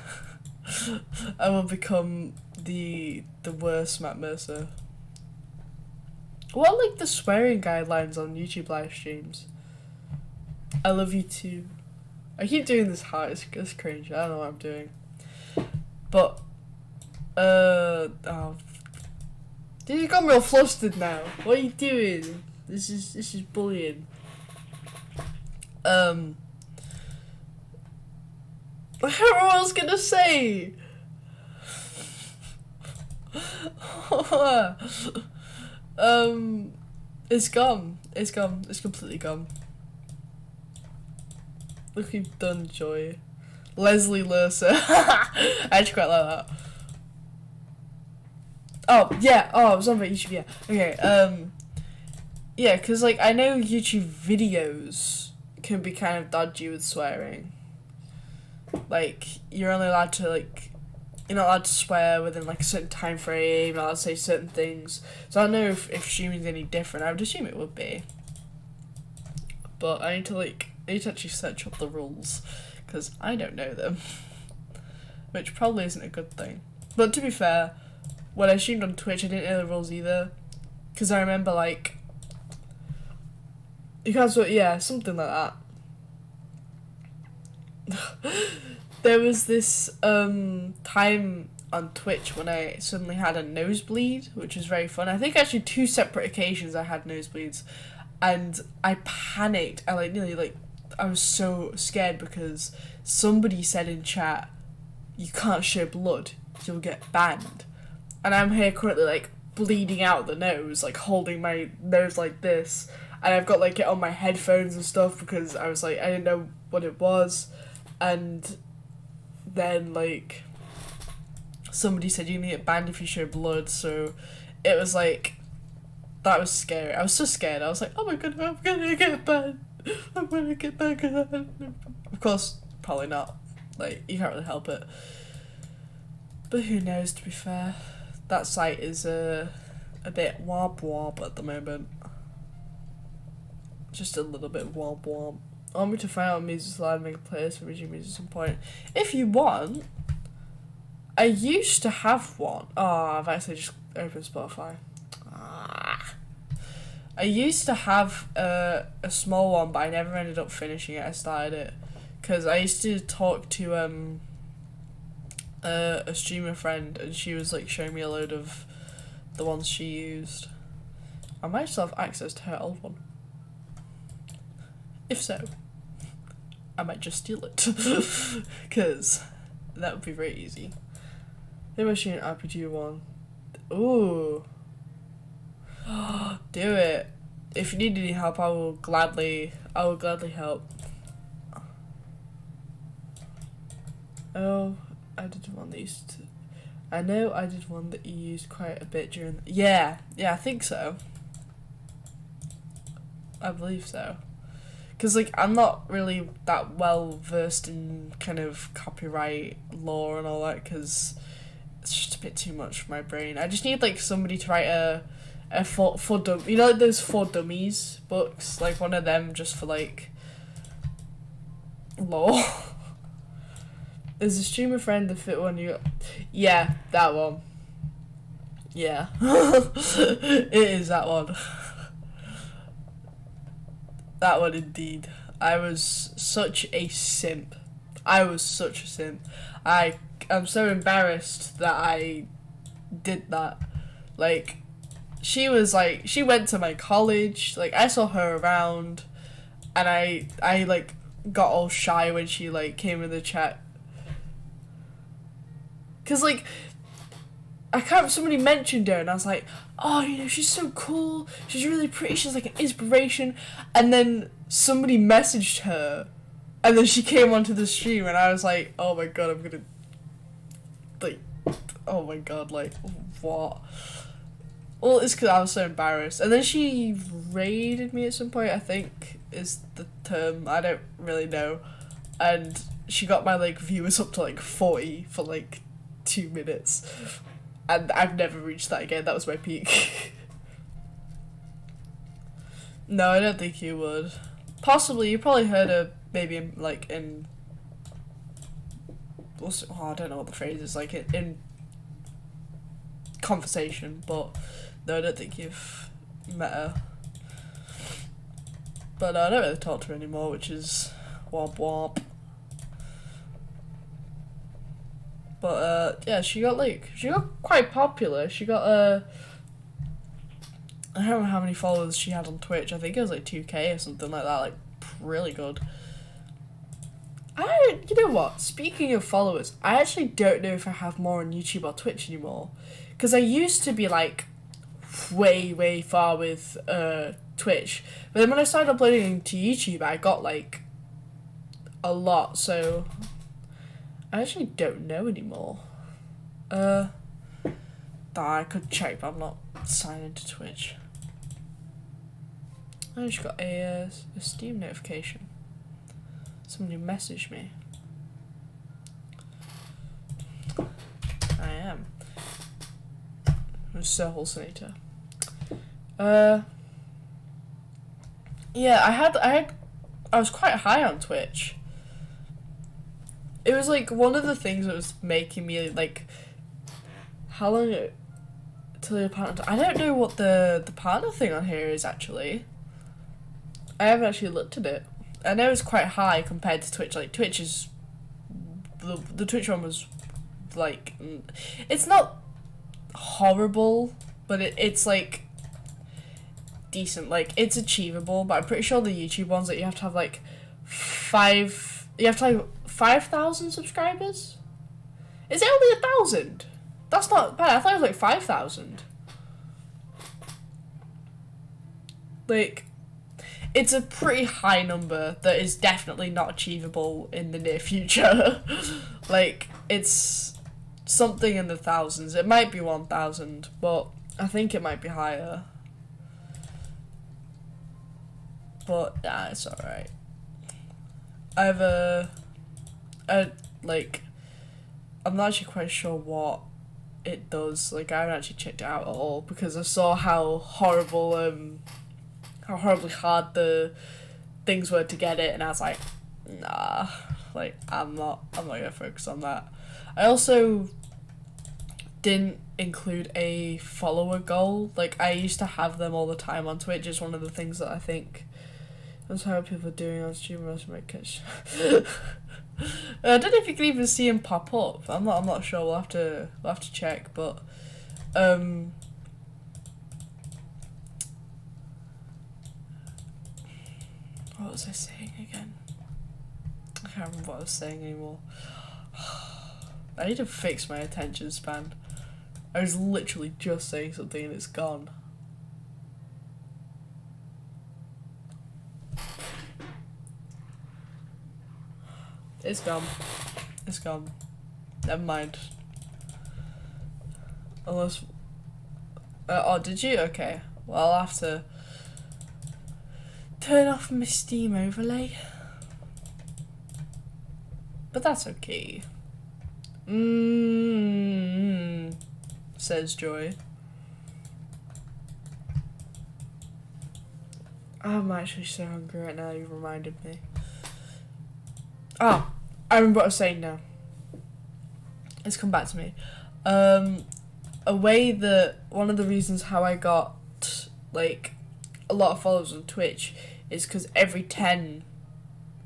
I will become the worst Matt Mercer. What are like the swearing guidelines on YouTube live streams? I love you too. I keep doing this heart. It's cringe. I don't know what I'm doing. But oh. Dude, you got me all flustered now. What are you doing? This is bullying. What else gonna say? It's gone. It's gone. It's completely gone. Look, you've done, Joy. Leslie Lurser. I actually quite like that. Oh, yeah. Oh, I was on about YouTube, yeah. Okay, yeah, because, like, I know YouTube videos can be kind of dodgy with swearing. Like, you're only allowed to, like, you're not allowed to swear within, like, a certain time frame, you're not allowed to say certain things. So I don't know if streaming's any different. I would assume it would be. But I need to actually search up the rules, because I don't know them. Which probably isn't a good thing. But to be fair, when I streamed on Twitch, I didn't know the rules either. Because I remember, like, you can't swear, yeah, something like that. There was this time on Twitch when I suddenly had a nosebleed, which was very fun. I think actually 2 separate occasions I had nosebleeds. And I panicked. I I was so scared because somebody said in chat, you can't show blood, you'll get banned. And I'm here currently, like, bleeding out the nose, like, holding my nose like this. And I've got, like, it on my headphones and stuff because I was, like, I didn't know what it was. And then, like, somebody said you can get banned if you show blood. So it was, like, that was scary. I was so scared. I was like, oh my god, I'm gonna get banned. I'm gonna get banned. Of course, probably not. Like, you can't really help it. But who knows, to be fair. That site is a bit womp at the moment. Just a little bit womp. I want me to find out Music's Live and make a playlist for Music at some point. If you want, I used to have one. Oh, I've actually just opened Spotify. I used to have a small one, but I never ended up finishing it. I started it because I used to talk to a streamer friend, and she was like showing me a load of the ones she used. I might still have access to her old one. If so, I might just steal it, because that would be very easy. Maybe I should an RPG one. Ooh. Do it. If you need any help, I will gladly help. Oh, I did one that used to... I know I did one that you used quite a bit during... Yeah, I think so. I believe so. Because, like, I'm not really that well versed in kind of copyright law and all that, because it's just a bit too much for my brain. I just need, like, somebody to write a for you know, like those For Dummies books, like one of them just for like law. Is a streamer friend the fit one you got? Yeah, that one. Yeah. It is that one. That one indeed. I was such a simp. I'm so embarrassed that I did that. Like, she went to my college, like, I saw her around, and I like, got all shy when she, like, came in the chat. Cause, like, somebody mentioned her, and I was like, oh, you know, she's so cool, she's really pretty, she's, like, an inspiration, and then somebody messaged her, and then she came onto the stream, and I was like, oh my god, I'm gonna, like, oh my god, like, what? Well, it's because I was so embarrassed. And then she raided me at some point, I think is the term. I don't really know. And she got my, like, viewers up to, like, 40 for, like, 2 minutes. And I've never reached that again. That was my peak. No, I don't think you would. Possibly. You probably heard her maybe in, like, in... I don't know what the phrase is. Like, in conversation, but... No, I don't think you've met her. But I don't really talk to her anymore, which is womp womp. But yeah, she got quite popular. She got I don't know how many followers she had on Twitch. I think it was like 2K or something like that. Like, really good. You know what? Speaking of followers, I actually don't know if I have more on YouTube or Twitch anymore. Because I used to be like way far with Twitch, but then when I started uploading to YouTube, I got like a lot, so I actually don't know anymore. I could check, but I'm not signed into Twitch. I just got a Steam notification. Somebody messaged me. I am. I'm so hallucinator. Yeah, I was quite high on Twitch. It was like one of the things that was making me like, how long till your partner? I don't know what the partner thing on here is actually. I haven't actually looked at it. I know it's quite high compared to Twitch. Like, Twitch is the Twitch one was like, it's not horrible, but it's like decent. Like, it's achievable, but I'm pretty sure the YouTube ones that you have to have like 5,000 subscribers. Is it only 1,000? That's not bad. I thought it was like 5,000. Like, it's a pretty high number that is definitely not achievable in the near future. Like, it's something in the thousands. It might be 1,000, but I think it might be higher. But nah, it's alright. I'm not actually quite sure what it does. Like, I haven't actually checked it out at all because I saw how horribly hard the things were to get it, and I was like, nah, like, I'm not gonna focus on that. I also didn't include a follower goal. Like, I used to have them all the time on Twitch. It's one of the things that I think That's how people are doing on stream. Most might catch. I don't know if you can even see him pop up. I'm not sure. We'll have to check. But what was I saying again? I can't remember what I was saying anymore. I need to fix my attention span. I was literally just saying something and it's gone. It's gone. It's gone. Never mind. Unless... oh, did you? Okay. Well, I'll have to turn off my Steam overlay. But that's okay. Says Joy. I'm actually so hungry right now, you reminded me. Oh, I remember what I was saying now. It's come back to me. One of the reasons how I got, like, a lot of followers on Twitch is because every 10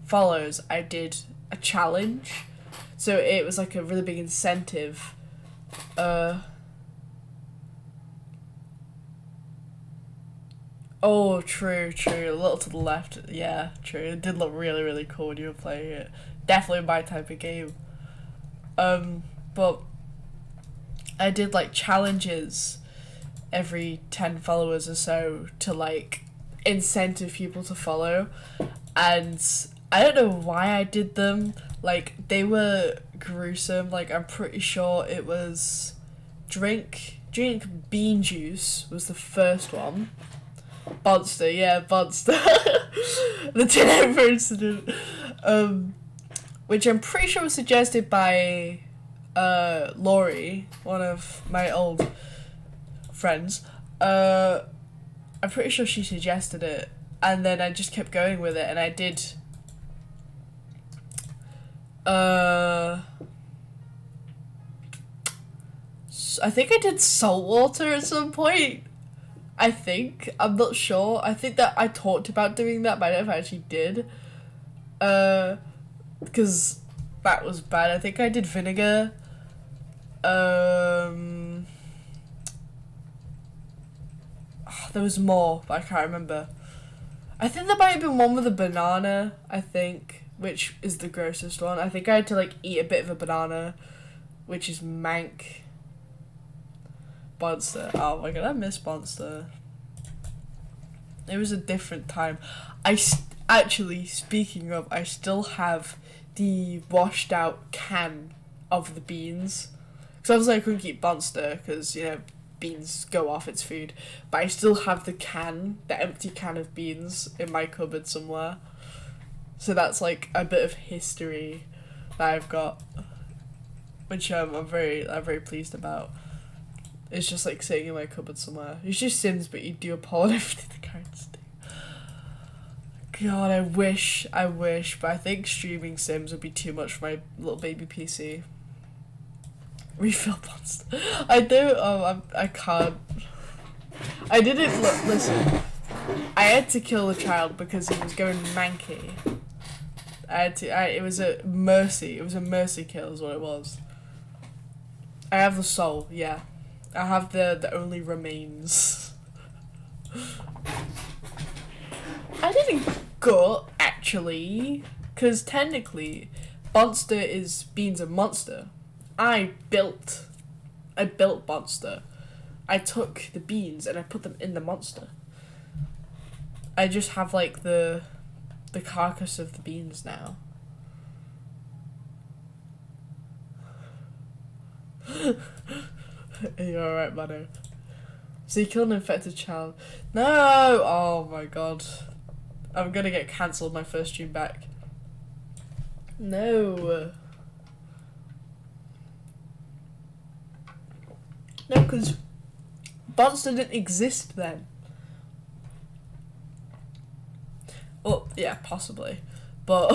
follows I did a challenge. So it was like a really big incentive. Oh, true. A little to the left. Yeah, true. It did look really, really cool when you were playing it. Definitely my type of game. But I did like challenges every 10 followers or so to like incentive people to follow. And I don't know why I did them. Like, they were gruesome. Like, I'm pretty sure it was drink bean juice was the first one. Monster, yeah, Monster. The 10 hour incident. Which I'm pretty sure was suggested by Laurie, one of my old friends. I'm pretty sure she suggested it. And then I just kept going with it, and I did... I think I did saltwater at some point. I'm not sure. I think that I talked about doing that, but I don't know if I actually did. Because that was bad. I think I did vinegar. There was more, but I can't remember. I think there might have been one with a banana, which is the grossest one. I think I had to like eat a bit of a banana, which is mank. Monster. Oh my god, I miss Monster. It was a different time. Actually, speaking of, I still have the washed out can of the beans. Because obviously I couldn't keep Monster because, you know, beans go off its food. But I still have the empty can of beans in my cupboard somewhere. So that's like a bit of history that I've got, which I'm very pleased about. It's just like sitting in my cupboard somewhere. It's just Sims, but you do a poll and everything the characters do. God, I wish, but I think streaming Sims would be too much for my little baby PC. Refill Monster. I do. I can't. I didn't look. Listen, I had to kill the child because he was going manky. It was a mercy. It was a mercy kill, is what it was. I have the soul. Yeah, I have the only remains. I didn't gut actually, because technically, Monster is Beans and Monster. I built Monster. I took the beans and I put them in the Monster. I just have like the carcass of the beans now. You're alright, Manu. So you killed an infected child. No! Oh my god. I'm gonna get cancelled my first stream back. No. No, because Monster didn't exist then. Oh, yeah, possibly. But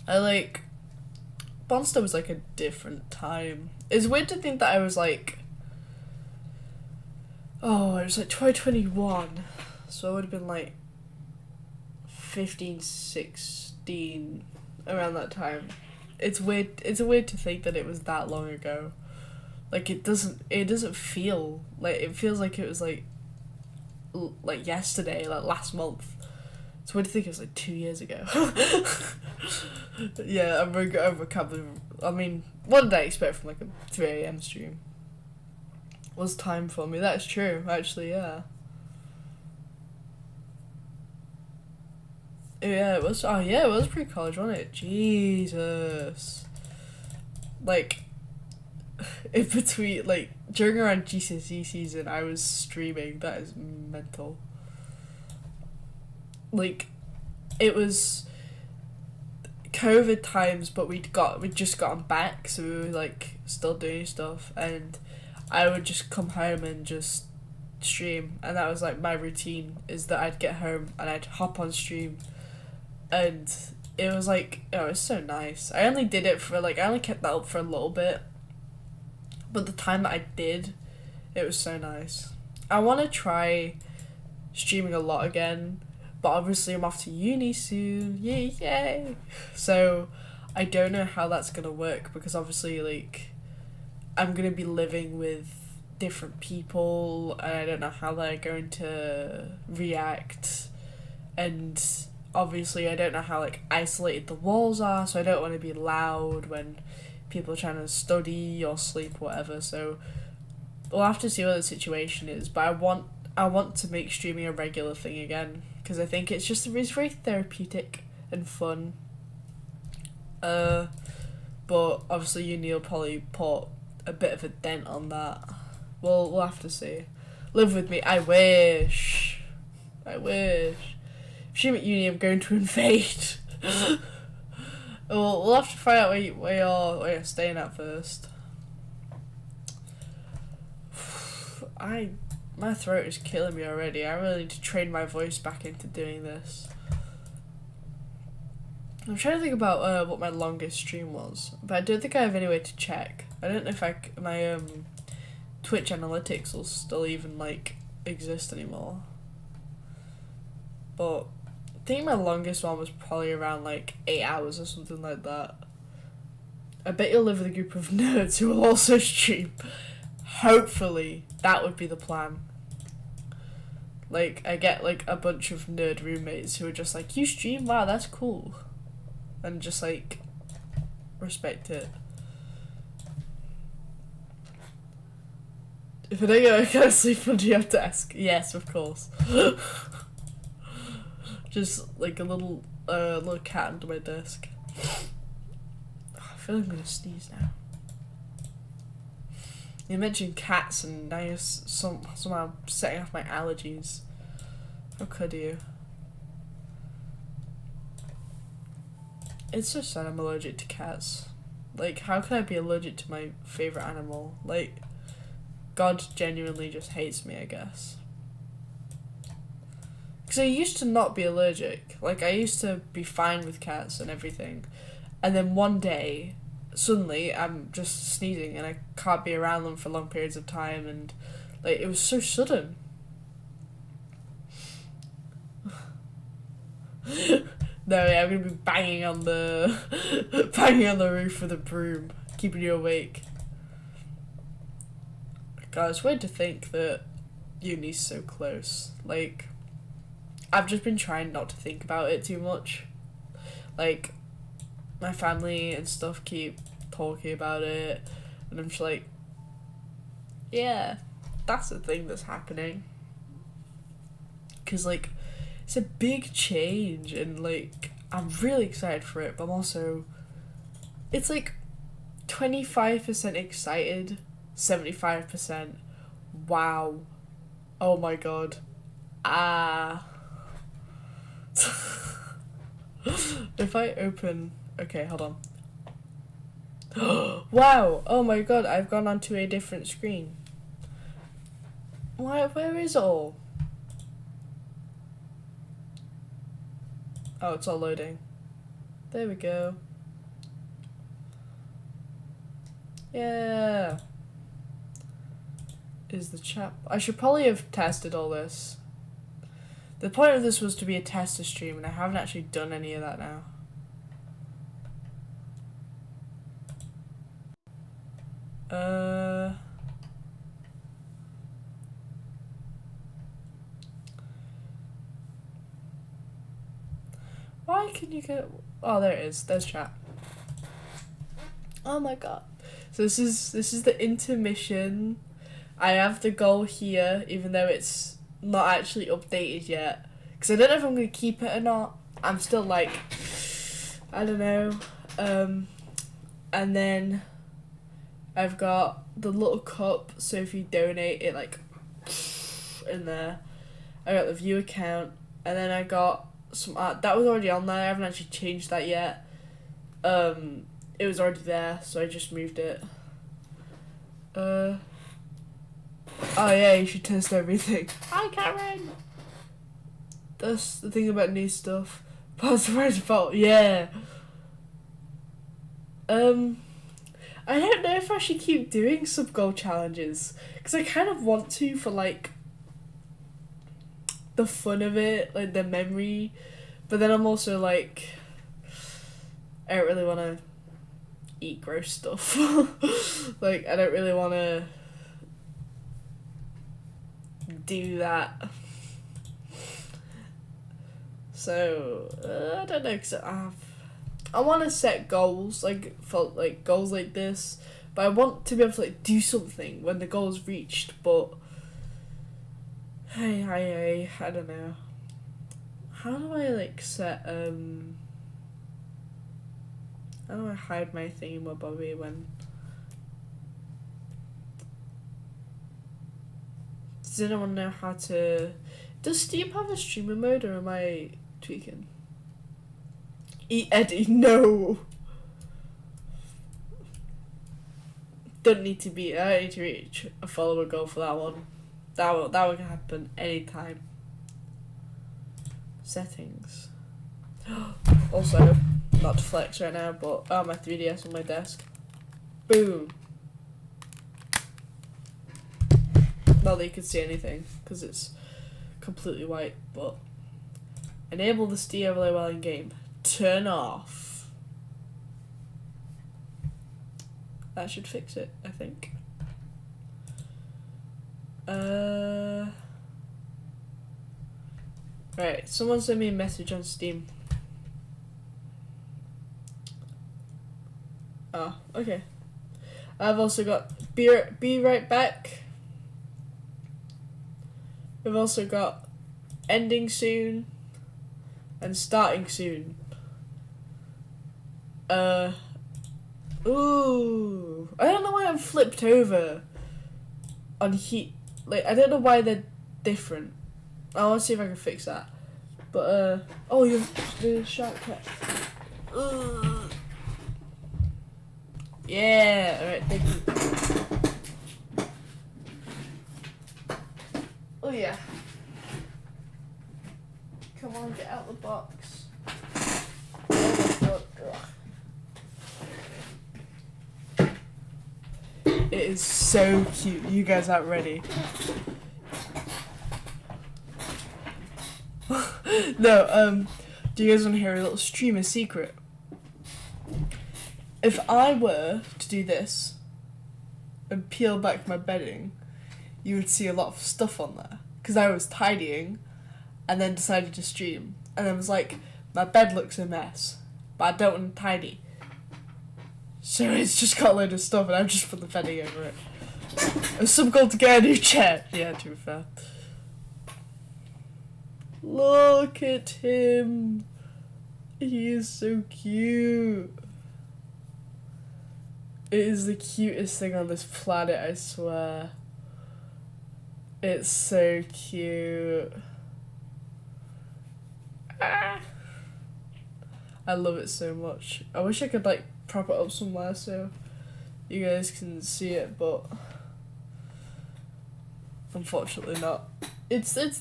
I like Monster was like a different time. It's weird to think that I was like, oh, it was like 2021. So it would have been like 15, 16, around that time. It's weird to think that it was that long ago. Like it doesn't feel like, it feels like it was like yesterday, like last month. It's weird to think it was like 2 years ago. Yeah, I'm a couple of, I mean, what did I expect from like a 3 a.m. stream? Was time for me. That's true, actually, yeah. Yeah, it was. Oh, yeah, it was pre-college, wasn't it? Jesus. Like, in between, like, during around GCSE season, I was streaming. That is mental. Like, it was COVID times, but we'd just gotten back, so we were like still doing stuff, and I would just come home and just stream, and that was like my routine. Is that I'd get home and I'd hop on stream, and it was like, oh, it was so nice. I only did it for like, I only kept that up for a little bit, but the time that I did, it was so nice. I want to try streaming a lot again, but obviously I'm off to uni soon. Yay! So I don't know how that's gonna work, because obviously, like, I'm gonna be living with different people, and I don't know how they're going to react, and obviously I don't know how like isolated the walls are, so I don't want to be loud when people are trying to study or sleep, whatever. So we'll have to see what the situation is, but I want to make streaming a regular thing again, because I think it's very therapeutic and fun. But obviously uni will probably put a bit of a dent on that. We'll have to see. Live with me. I wish. Stream at uni, I'm going to invade. We'll have to find out where you're staying at first. My throat is killing me already. I really need to train my voice back into doing this. I'm trying to think about what my longest stream was, but I don't think I have any way to check. I don't know if my Twitch analytics will still even like exist anymore. But I think my longest one was probably around like 8 hours or something like that. I bet you'll live with a group of nerds who will also stream. Hopefully, that would be the plan. Like, I get like a bunch of nerd roommates who are just like, you stream? Wow, that's cool. And just like, respect it. If I don't get I sleep under your desk, yes, of course. Just like a little cat under my desk. I feel like I'm gonna sneeze now. You mentioned cats, and now you're somehow setting off my allergies. How could you? It's so sad I'm allergic to cats. Like, how can I be allergic to my favourite animal? Like, God genuinely just hates me, I guess. Because I used to not be allergic. Like, I used to be fine with cats and everything. And then one day, suddenly, I'm just sneezing and I can't be around them for long periods of time, and, like, it was so sudden. No, yeah, I'm gonna be banging on the roof with a broom, keeping you awake. God, it's weird to think that uni's so close. Like, I've just been trying not to think about it too much. Like, my family and stuff keep talking about it, and I'm just like, yeah, that's the thing that's happening. Because, like, it's a big change, and, like, I'm really excited for it, but I'm also, it's, like, 25% excited, 75%, wow, oh my god, if I open, okay, hold on. Wow, oh my god, I've gone onto a different screen. Where is it all? Oh, it's all loading. There we go. Yeah. Is the chat... I should probably have tested all this. The point of this was to be a tester stream, and I haven't actually done any of that now. Why can you get... Oh, there it is. There's chat. Oh my god. So this is the intermission. I have the goal here, even though it's not actually updated yet. Because I don't know if I'm going to keep it or not. I'm still like... I don't know. And then I've got the little cup, so if you donate it, like, in there. I got the view account, and then I got some art. That was already on there. I haven't actually changed that yet. It was already there, so I just moved it. Oh yeah, you should test everything. Hi, Karen! That's the thing about new stuff. Password default, yeah. I don't know if I should keep doing sub-goal challenges, because I kind of want to for, like, the fun of it, like, the memory, but then I'm also, like, I don't really want to eat gross stuff. Like, I don't really want to do that. So, I don't know, because I want to set goals, like, for, like, goals like this, but I want to be able to, like, do something when the goal's reached, but, I don't know. How do I, like, set, how do I hide my thingamabobby when... Does anyone know how to... Does Steam have a streamer mode, or am I tweaking? Eat Eddie, no! I don't need to reach a follower goal for that one. That will happen anytime. Settings. Also, not to flex right now, but my 3DS on my desk. Boom. Not that you can see anything, because it's completely white, but enable the STI overlay while in game. Turn off. That should fix it, I think. Right, someone sent me a message on Steam. Oh, okay. I've also got be right back. We've also got ending soon and starting soon. Ooh, I don't know why I'm flipped over on heat. Like, I don't know why they're different. I want to see if I can fix that. But oh, you're the shortcut. Yeah, alright, thank you. Oh yeah. Come on, get out the box. Oh my god. Ugh. It is so cute. You guys aren't ready. No, do you guys want to hear a little streamer secret? If I were to do this and peel back my bedding, you would see a lot of stuff on there. Because I was tidying and then decided to stream. And then was like, my bed looks a mess, but I don't want to tidy. So it's just got a load of stuff and I've just put the bedding over it. It's some goal to get a new chair. Yeah, to be fair. Look at him. He is so cute. It is the cutest thing on this planet, I swear. It's so cute. Ah. I love it so much. I wish I could, like, prop it up somewhere so you guys can see it, but unfortunately not. It's there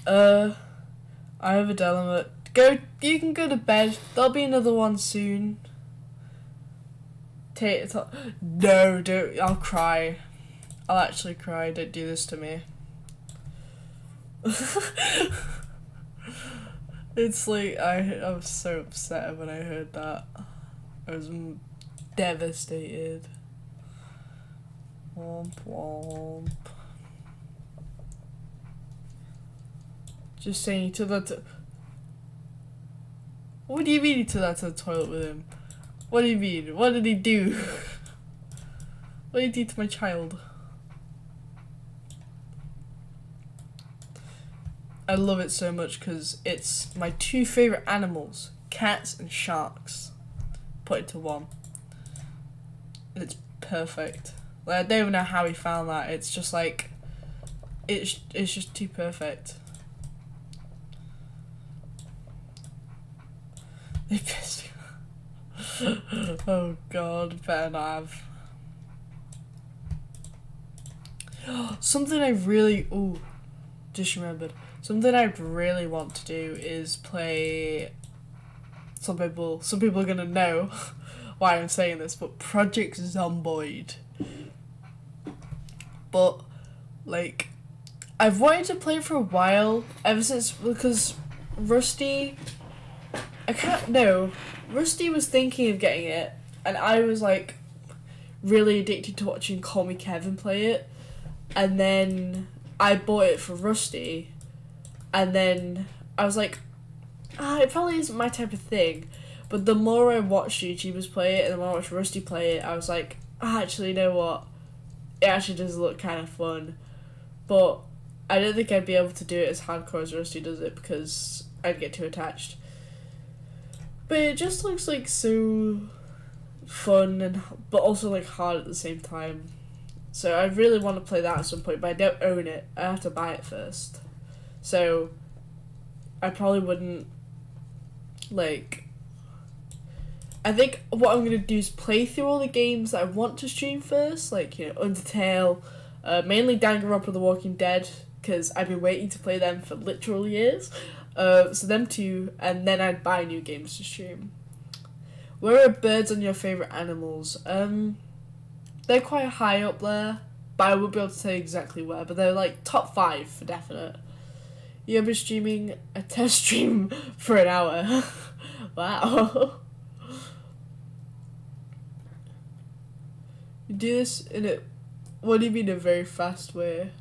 though. I have a dilemma. You can go to bed. There'll be another one soon. No, don't. I'll cry. I'll actually cry. Don't do this to me. It's like I was so upset when I heard that. I was devastated. Womp womp. Just saying to the. What do you mean he took that to the toilet with him? What do you mean? What did he do? What did he do to my child? I love it so much because it's my two favourite animals, cats and sharks, put into one. And it's perfect. Like, I don't even know how he found that. It's just like, it's just too perfect. They pissed me. Oh god, better not have. Something I really, just remembered. Something I really want to do is play. Some people are gonna know why I'm saying this, but Project Zomboid. But like, I've wanted to play it for a while, ever since, because Rusty. Rusty was thinking of getting it, and I was like really addicted to watching Call Me Kevin play it, and then I bought it for Rusty, and then I was like, it probably isn't my type of thing, but the more I watched YouTubers play it, and the more I watched Rusty play it, I was like, actually, you know what, it actually does look kind of fun, but I don't think I'd be able to do it as hardcore as Rusty does it, because I'd get too attached. But it just looks like so fun, but also like hard at the same time. So I really want to play that at some point, but I don't own it. I have to buy it first. So I probably wouldn't, like. I think what I'm gonna do is play through all the games that I want to stream first, like, you know, Undertale, mainly Danganronpa The Walking Dead, because I've been waiting to play them for literal years. So them two, and then I'd buy new games to stream. Where are birds on your favourite animals? They're quite high up there, but I won't be able to say exactly where, but they're like top 5 for definite. You'll be streaming a test stream for an hour. Wow. You do this in a, what do you mean, a very fast way?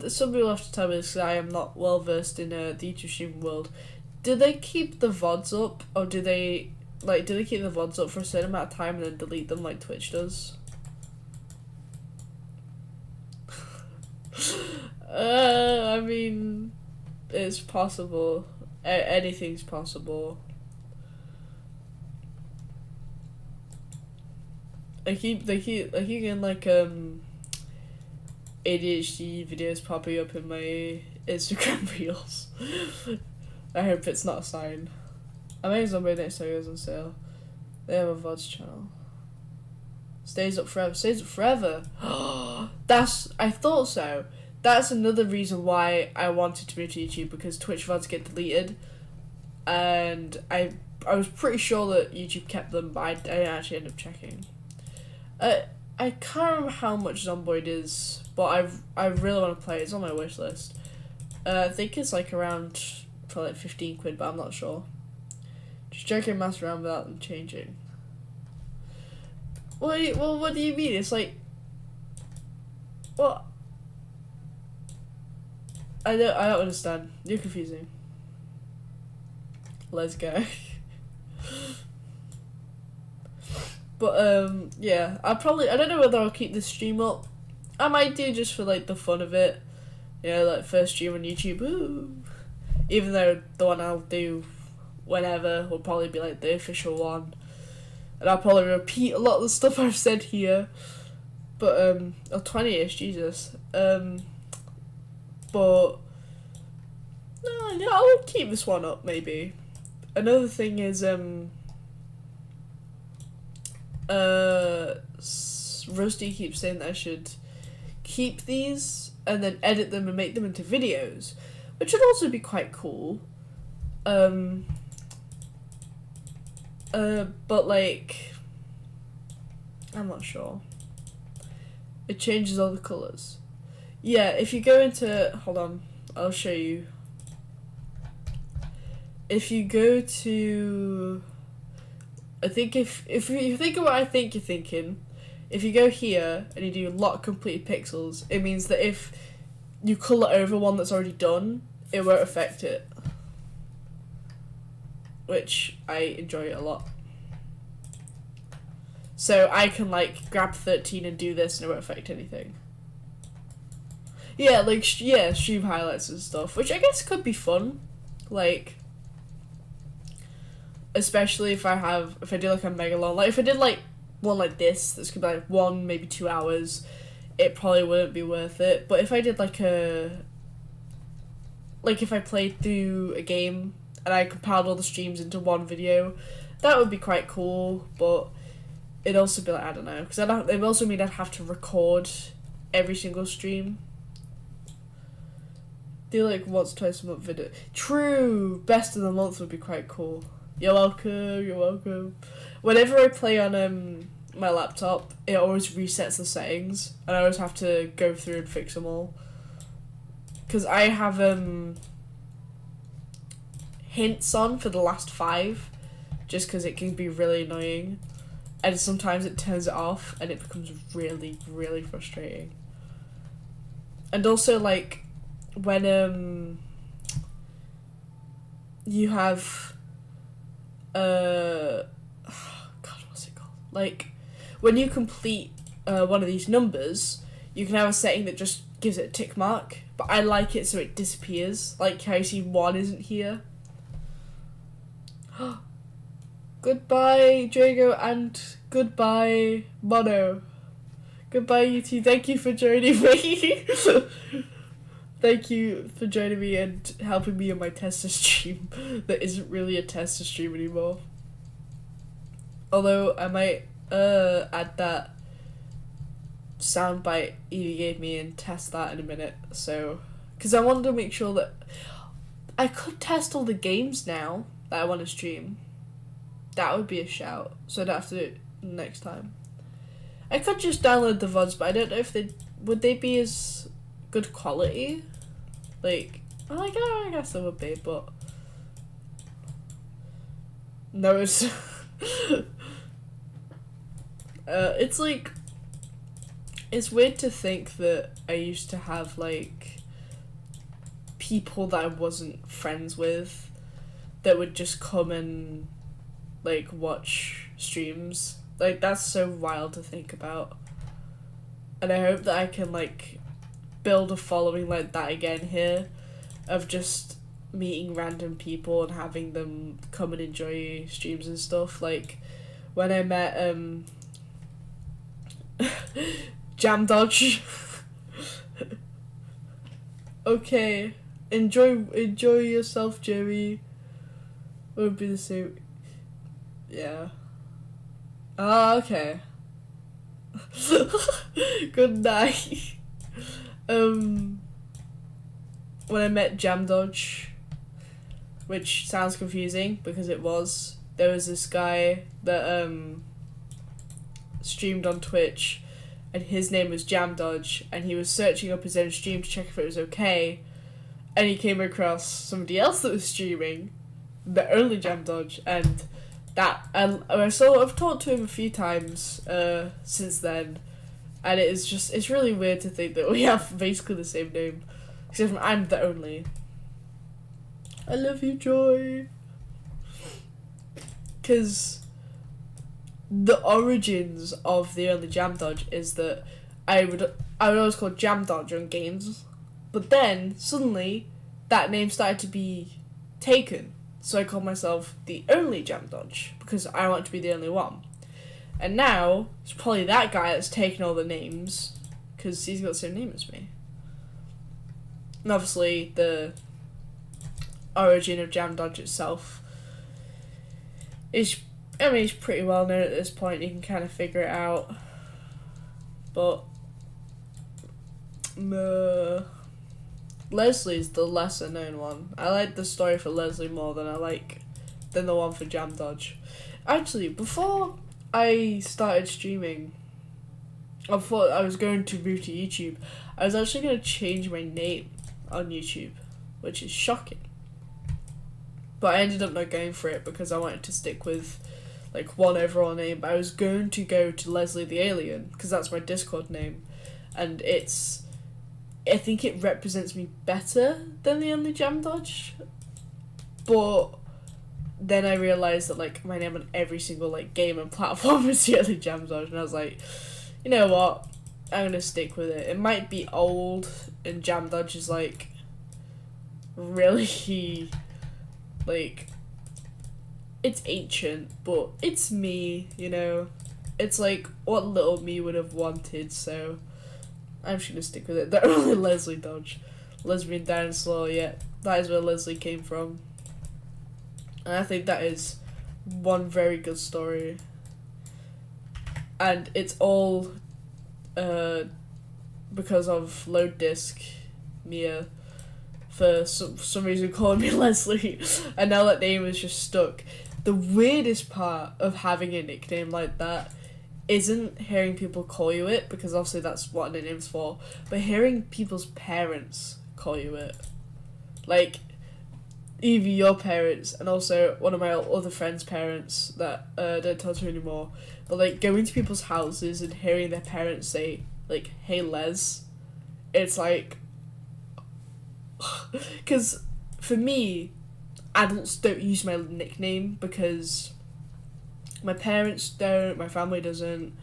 Some people have to tell me this because I am not well versed in the YouTube streaming world. Do they keep the VODs up, or do they keep the VODs up for a certain amount of time and then delete them like Twitch does? I mean, it's possible. Anything's possible. I keep getting like ADHD videos popping up in my Instagram reels. I hope it's not a sign. I think Zombie next time goes on sale. They have a VODs channel. Stays up forever. Stays up forever. I thought so. That's another reason why I wanted to move to YouTube, because Twitch VODs get deleted, and I was pretty sure that YouTube kept them, but I didn't actually end up checking. I can't remember how much Zomboid is, but I really want to play it. It's on my wish list. I think it's like around for like 15 quid, but I'm not sure. Just joking, mess around without them changing. What do you mean? It's like, what? I don't understand. You're confusing. Let's go. But yeah, I don't know whether I'll keep this stream up. I might do just for like the fun of it. You know, like first stream on YouTube. Ooh. Even though the one I'll do whenever will probably be like the official one. And I'll probably repeat a lot of the stuff I've said here. But 20ish, Jesus. But no, yeah, I'll keep this one up maybe. Another thing is Rusty keeps saying that I should keep these and then edit them and make them into videos, which would also be quite cool. But like, I'm not sure. It changes all the colours. Yeah, if you go into, hold on, I'll show you. If you go to, I think if you think of what I think you're thinking, if you go here and you do lock completed pixels, it means that if you colour over one that's already done, it won't affect it. Which I enjoy a lot. So I can like grab 13 and do this and it won't affect anything. Yeah, like, stream highlights and stuff, which I guess could be fun. Like, especially if I do like a mega long, like if I did like one like this could be like 1, maybe 2 hours, it probably wouldn't be worth it. But if I did like if I played through a game and I compiled all the streams into one video, that would be quite cool. But it'd also be like, I don't know, because it would also mean I'd have to record every single stream. Do like once, twice a month video. True, best of the month would be quite cool. You're welcome. Whenever I play on my laptop, it always resets the settings, and I always have to go through and fix them all. Because I have hints on for the last 5, just because it can be really annoying, and sometimes it turns it off, and it becomes really, really frustrating. And also, like, when you have God, what's it called? Like, when you complete one of these numbers, you can have a setting that just gives it a tick mark, but I like it so it disappears. Like how you see 1 isn't here. Goodbye, Drago, and goodbye, Mono. Goodbye, you two. Thank you for joining me. Thank you for joining me and helping me on my tester stream that isn't really a tester stream anymore. Although I might add that soundbite Evie gave me and test that in a minute. So, because I wanted to make sure that I could test all the games now that I want to stream. That would be a shout. So I'd have to do it next time. I could just download the VODs, but I don't know if would they be as good quality. Like, I guess they would be, but no, it's it's like, it's weird to think that I used to have like people that I wasn't friends with that would just come and like watch streams. Like, that's so wild to think about. And I hope that I can like build a following like that again here, of just meeting random people and having them come and enjoy streams and stuff. Like when I met Jam Dodge. Okay, enjoy yourself, Joey. Would be the same. Yeah. Ah, okay. Good night. When I met Jam Dodge, which sounds confusing because it was, there was this guy that streamed on Twitch, and his name was Jam Dodge, and he was searching up his own stream to check if it was okay, and he came across somebody else that was streaming, the only Jam Dodge, and that, and so I've talked to him a few times since then, and it's really weird to think that we have basically the same name, except for I'm the only. I love you, Joy. Because the origins of the only Jam Dodge is that I would always call Jam Dodge on games, but then suddenly that name started to be taken. So I called myself the only Jam Dodge because I want to be the only one. And now it's probably that guy that's taken all the names because he's got the same name as me. And obviously the origin of Jam Dodge itself is, I mean, it's pretty well known at this point. You can kind of figure it out. But Leslie's the lesser known one. I like the story for Leslie more than the one for Jam Dodge. Actually, before I started streaming, I thought I was going to move to YouTube, I was actually going to change my name on YouTube, which is shocking. But I ended up not going for it because I wanted to stick with like one overall name. But I was going to go to Leslie the Alien because that's my Discord name, and I think it represents me better than the Only Jam Dodge. But then I realised that like my name on every single like game and platform is the Only Jam Dodge, and I was like, you know what, I'm gonna stick with it. It might be old, and Jam Dodge is like really like, it's ancient, but it's me, you know. It's like what little me would have wanted, so I'm just gonna stick with it. That really Leslie Dodge. Lesbian dinosaur, yeah. That is where Leslie came from. And I think that is one very good story. And it's all because of Load Disc Mia for some reason calling me Leslie, and now that name is just stuck. The weirdest part of having a nickname like that isn't hearing people call you it, because obviously that's what a nickname's for, but hearing people's parents call you it. Like, either your parents and also one of my other friends' parents that don't talk to me anymore, but like going to people's houses and hearing their parents say like, "Hey Les," it's like, because for me, adults don't use my nickname because my parents don't, my family doesn't,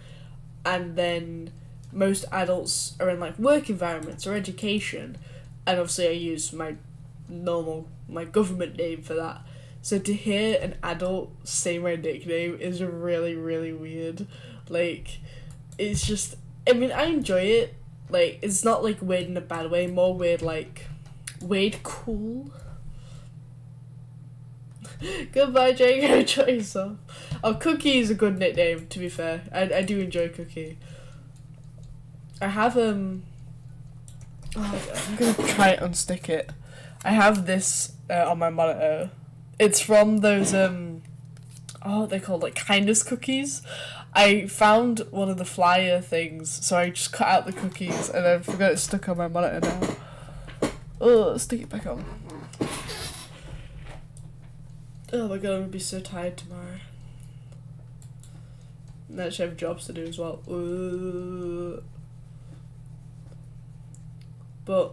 and then most adults are in like work environments or education, and obviously I use my government name for that. So to hear an adult say my nickname is really, really weird. Like, it's just, I mean, I enjoy it. Like, it's not like weird in a bad way, more weird like, weird cool. Goodbye, Jake. Enjoy yourself. Oh, Cookie is a good nickname, to be fair. I do enjoy Cookie. I have, I'm gonna try and unstick it. I have this on my monitor. It's from those, they're called like kindness cookies. I found one of the flyer things, so I just cut out the cookies and I forgot it's stuck on my monitor now. Oh, stick it back on. Oh my god, I'm gonna be so tired tomorrow. And I actually have jobs to do as well. But,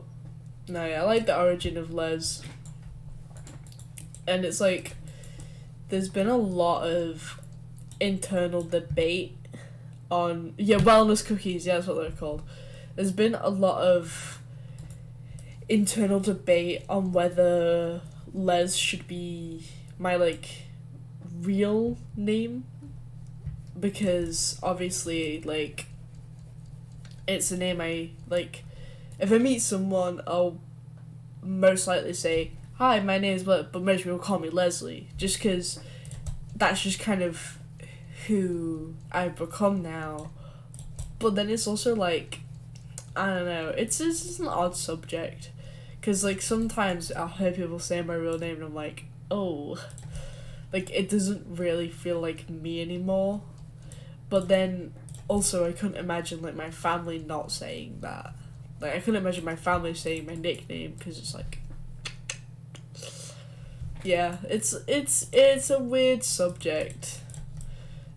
no, yeah, I like the origin of Les. And it's like, there's been a lot of internal debate on, wellness cookies, yeah, that's what they're called. There's been a lot of internal debate on whether Les should be my, like, real name, because obviously, like, it's a name I, like, if I meet someone, I'll most likely say, "Hi, my name is," but most people call me Leslie, just because that's just kind of who I've become now. But then it's also, like, I don't know, it's an odd subject, because, like, sometimes I'll hear people say my real name and I'm like, oh, like, it doesn't really feel like me anymore. But then also I couldn't imagine like my family not saying that. Like, I couldn't imagine my family saying my nickname, because it's like, yeah, it's a weird subject.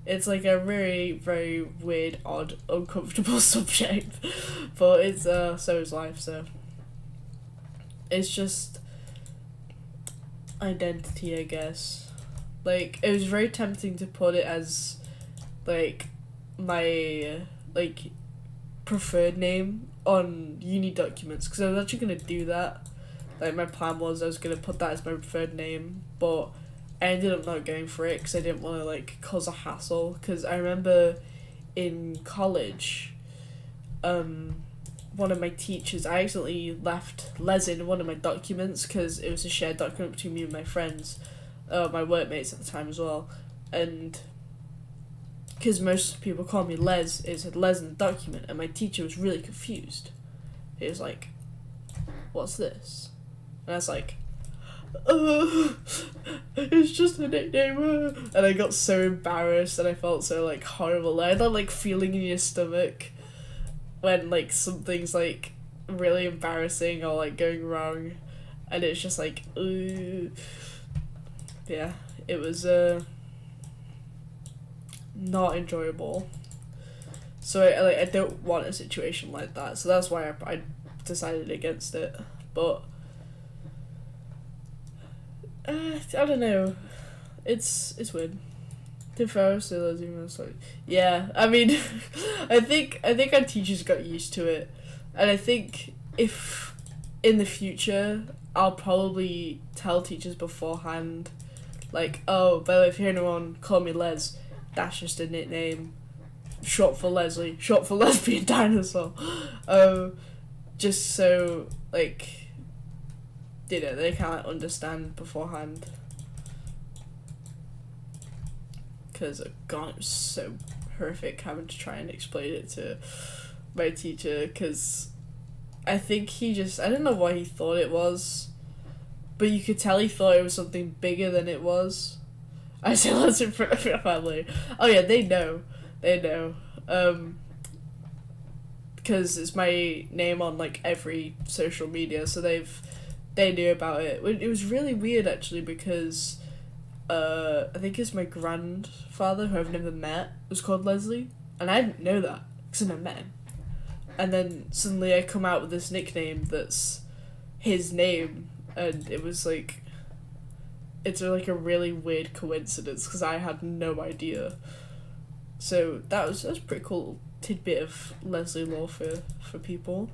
It's like a very, very weird, odd, uncomfortable subject, but it's so is life. So it's just identity, I guess. Like, it was very tempting to put it as like my like preferred name on uni documents, because I was actually gonna do that. Like, my plan was I was gonna put that as my preferred name, but I ended up not going for it because I didn't want to like cause a hassle. Because I remember in college, one of my teachers, I accidentally left Les in one of my documents because it was a shared document between me and my friends, my workmates at the time as well, and because most people call me Les, it said Les in the document, and my teacher was really confused. He was like, "What's this?" And I was like, it's just a nickname. And I got so embarrassed and I felt so like horrible. I had that like feeling in your stomach when like something's like really embarrassing or like going wrong, and it's just like, yeah, it was not enjoyable. So I don't want a situation like that. So that's why I decided against it. But I don't know. It's weird. To Pharisees, even like, yeah. I mean, I think our teachers got used to it, and I think if in the future I'll probably tell teachers beforehand, like, oh, by the way, if you hear anyone call me Les, that's just a nickname, short for Leslie, short for lesbian dinosaur, just so like, they can't understand beforehand. Because God, it was so horrific having to try and explain it to my teacher, because I think I don't know what he thought it was, but you could tell he thought it was something bigger than it was. I say that's in front of your family. Oh yeah, they know, because it's my name on like every social media, so they knew about it. It was really weird actually, because I think it's my grandfather, who I've never met, was called Leslie, and I didn't know that because I never met him. And then suddenly I come out with this nickname that's his name, and it was like, it's like a really weird coincidence because I had no idea. So that was a pretty cool tidbit of Leslie lore for people.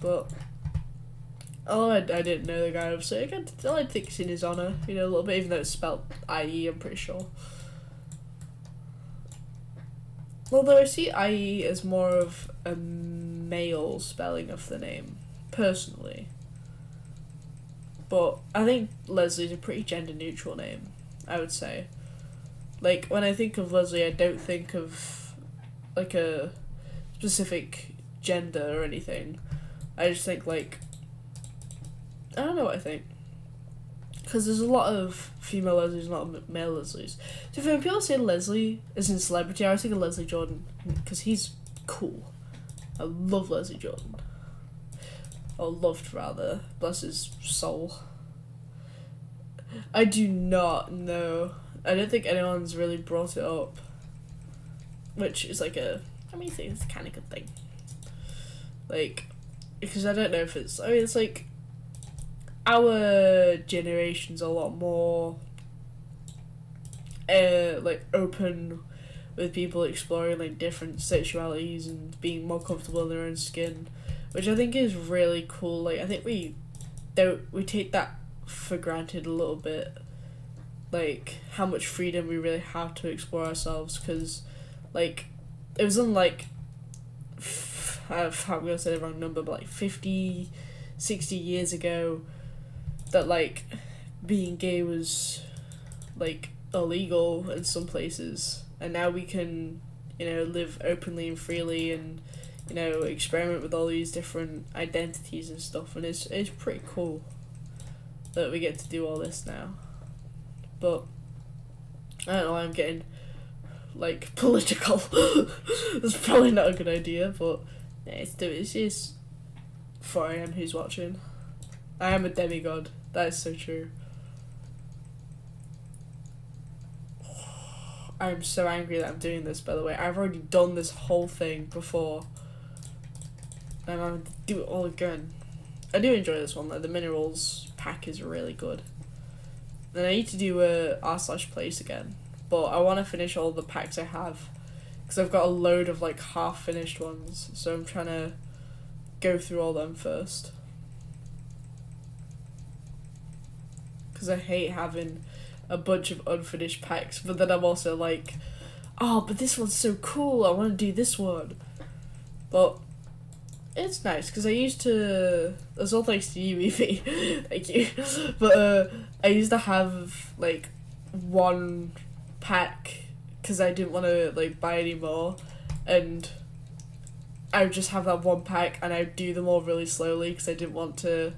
But oh, I didn't know the guy, obviously. I like think it's in his honour, a little bit, even though it's spelled IE, I'm pretty sure. Although I see IE as more of a male spelling of the name, personally. But I think Leslie's a pretty gender-neutral name, I would say. Like, when I think of Leslie, I don't think of, like, a specific gender or anything. I just think, like, I don't know what I think. Because there's a lot of female Leslies and a lot of male Leslies. So when people say Leslie as in celebrity, I always think of Leslie Jordan, because he's cool. I love Leslie Jordan. Or loved, rather. Bless his soul. I do not know. I don't think anyone's really brought it up. Which is like it's kind of good thing. Like, because I don't know if it's like, our generation's a lot more like open with people exploring like different sexualities and being more comfortable in their own skin, which I think is really cool. Like, I think we take that for granted a little bit, like how much freedom we really have to explore ourselves, because like it was unlike I'm gonna say the wrong number, but like 50, 60 years ago, that like being gay was like illegal in some places, and now we can live openly and freely and experiment with all these different identities and stuff, and it's pretty cool that we get to do all this now. But I don't know, I'm getting like political. That's probably not a good idea, but yeah, it's just 4 AM who's watching. I am a demigod. That is so true. I'm so angry that I'm doing this, by the way. I've already done this whole thing before, and I'm going to do it all again. I do enjoy this one, like the minerals pack is really good. And I need to do r/place again, but I want to finish all the packs I have, because I've got a load of like half finished ones, so I'm trying to go through all them first. Because I hate having a bunch of unfinished packs, but then I'm also like, oh, but this one's so cool, I want to do this one. But it's nice, because I used to, that's all thanks to you, Evie, thank you, but I used to have like one pack, because I didn't want to like buy any more, and I would just have that one pack, and I would do them all really slowly, because I didn't want to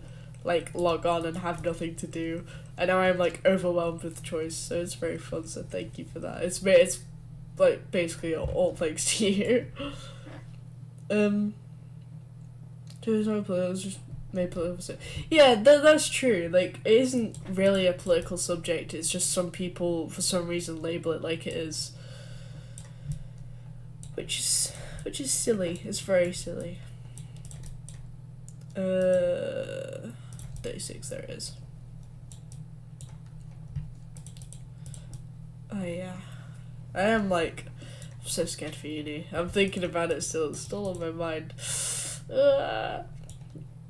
like log on and have nothing to do, and now I'm like overwhelmed with choice, so it's very fun, so thank you for that. It's like basically all thanks to you. There's no political, just made political subject. Yeah, that's true. Like, it isn't really a political subject. It's just some people, for some reason, label it like it is, which is silly. It's very silly. 36. There it is. Oh yeah, I am like so scared for uni. I'm thinking about it still. It's still on my mind.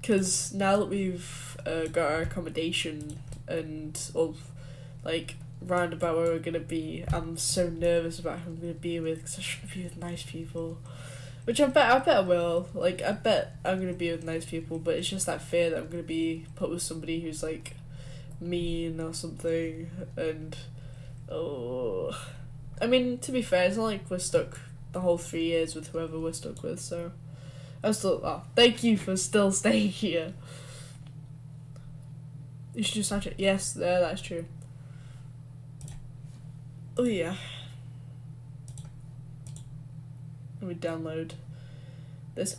Because now that we've got our accommodation and like round about where we're gonna be, I'm so nervous about who I'm gonna be with because I should be with nice people, which I bet I will. Like I bet I'm gonna be with nice people, but it's just that fear that I'm gonna be put with somebody who's like mean or something. And I mean, to be fair, it's not like we're stuck the whole 3 years with whoever we're stuck with, so I'm still. Oh, thank you for still staying here. You should do Snapchat. Yes, that's true. Oh yeah. Let me download this.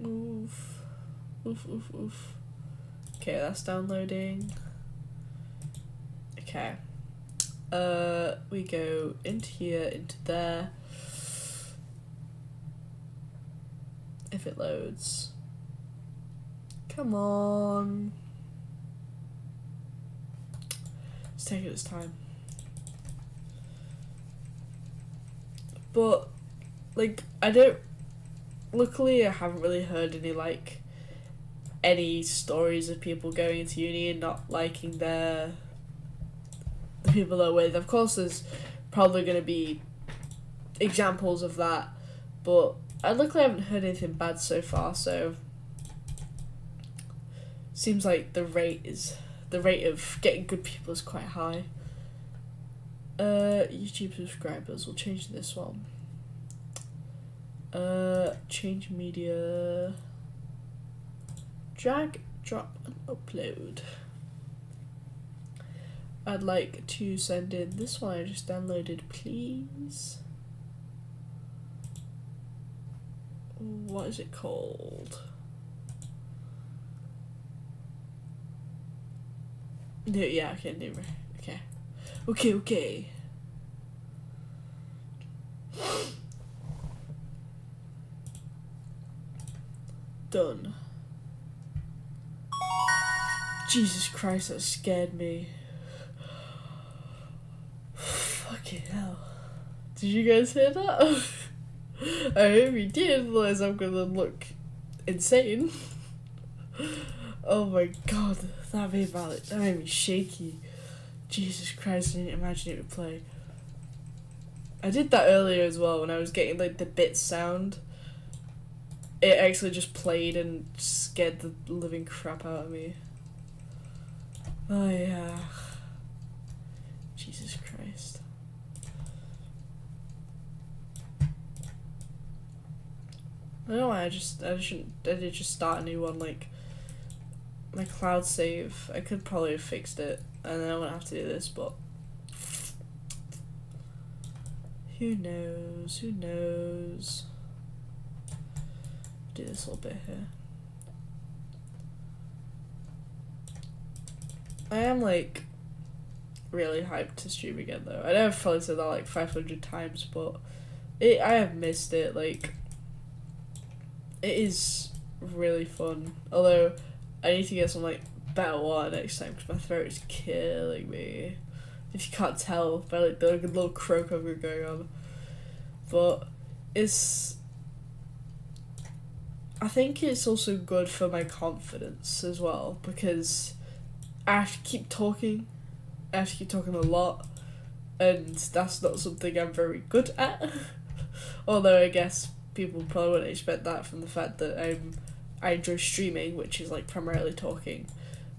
Oof. Oof, oof, oof. Okay, that's downloading. Okay. We go into here, into there. If it loads. Come on. It's taking its time. But, like, luckily I haven't really heard any stories of people going into uni and not liking the people they're with. Of course there's probably going to be examples of that, but I luckily haven't heard anything bad so far, so seems like the rate of getting good people is quite high. YouTube subscribers, we'll change this one. Change media, drag, drop, and upload. I'd like to send in this one I just downloaded, please. What is it called? No, yeah, okay, never. Okay. Done. Jesus Christ, that scared me. Fucking hell. Did you guys hear that? I hope you did, otherwise I'm gonna look insane. Oh my god, that made me shaky. Jesus Christ, I didn't imagine it would play. I did that earlier as well when I was getting like the bit sound. It actually just played and scared the living crap out of me. Oh yeah. Jesus Christ. I don't know why I did just start a new one, like my cloud save. I could probably have fixed it and then I wouldn't have to do this, but who knows. Do this little bit here. I am like really hyped to stream again though. I know I've probably said that like 500 times, but I have missed it. Like, it is really fun. Although I need to get some like better water next time because my throat is killing me. If you can't tell by like the little croak I've got going on, but I think it's also good for my confidence as well because I have to keep talking. I have to keep talking a lot, and that's not something I'm very good at. Although I guess people probably wouldn't expect that from the fact that I enjoy streaming, which is like primarily talking.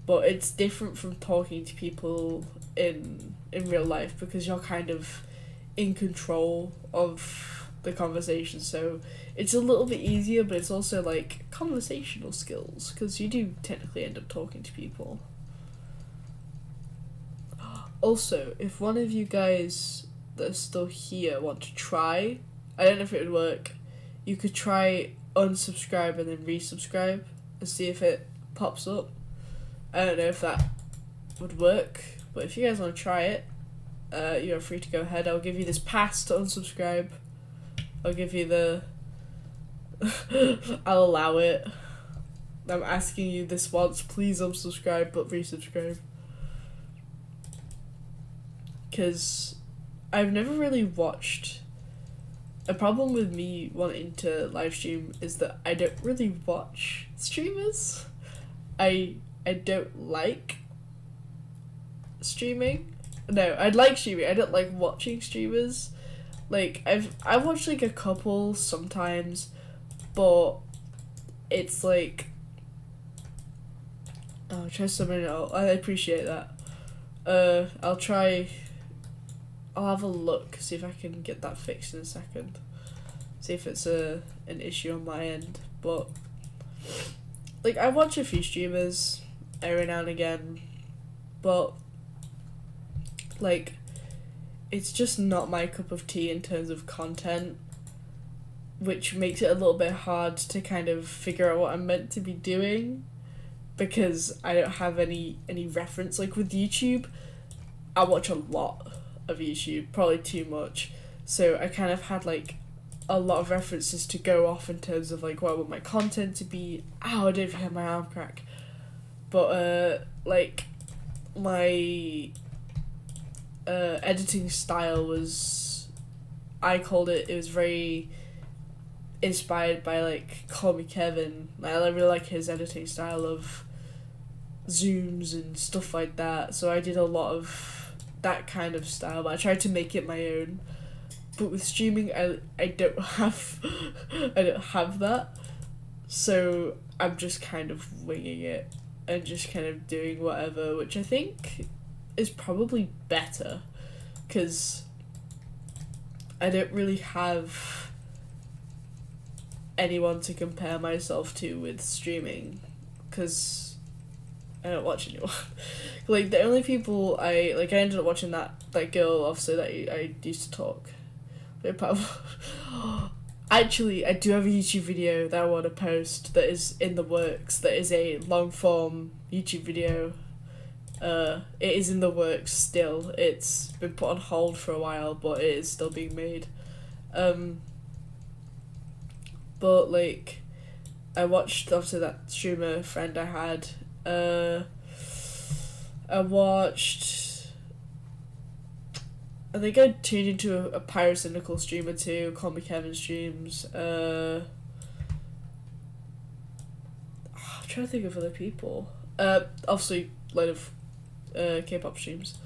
But it's different from talking to people in real life because you're kind of in control of the conversation, so it's a little bit easier, but it's also like conversational skills because you do technically end up talking to people. Also, if one of you guys that are still here want to try, I don't know if it would work, you could try unsubscribe and then resubscribe and see if it pops up. I don't know if that would work, but if you guys want to try it, you are free to go ahead. I'll give you this pass to unsubscribe. I'll give you the... I'll allow it. I'm asking you this once, please unsubscribe but resubscribe. Because I've never really watched... A problem with me wanting to live stream is that I don't really watch streamers. I don't like streaming. No, I like streaming. I don't like watching streamers. Like I watched like a couple sometimes, but it's like, oh, try something else. I appreciate that. I'll have a look, see if I can get that fixed in a second. See if it's an issue on my end. But like I watch a few streamers every now and again, but like it's just not my cup of tea in terms of content, which makes it a little bit hard to kind of figure out what I'm meant to be doing, because I don't have any reference. Like with YouTube, I watch a lot of YouTube, probably too much, so I kind of had like a lot of references to go off in terms of like what I want my content to be. Ow, I don't even have my arm crack. But like my editing style was, I called it was very inspired by like Call Me Kevin. I really like his editing style of zooms and stuff like that, so I did a lot of that kind of style, but I tried to make it my own. But with streaming, I don't have that, so I'm just kind of winging it and just kind of doing whatever, which I think is probably better, because I don't really have anyone to compare myself to with streaming, because I don't watch anyone. Like the only people I ended up watching that girl obviously that I used to talk. Actually, I do have a YouTube video that I want to post that is in the works. That is a long form YouTube video. It is in the works still. It's been put on hold for a while, but it is still being made. But like, I watched obviously that streamer friend I had. I watched, I think I tuned into a Pyrocynical streamer too, Call Me Kevin streams. I'm trying to think of other people. Obviously, a lot of K-pop streams.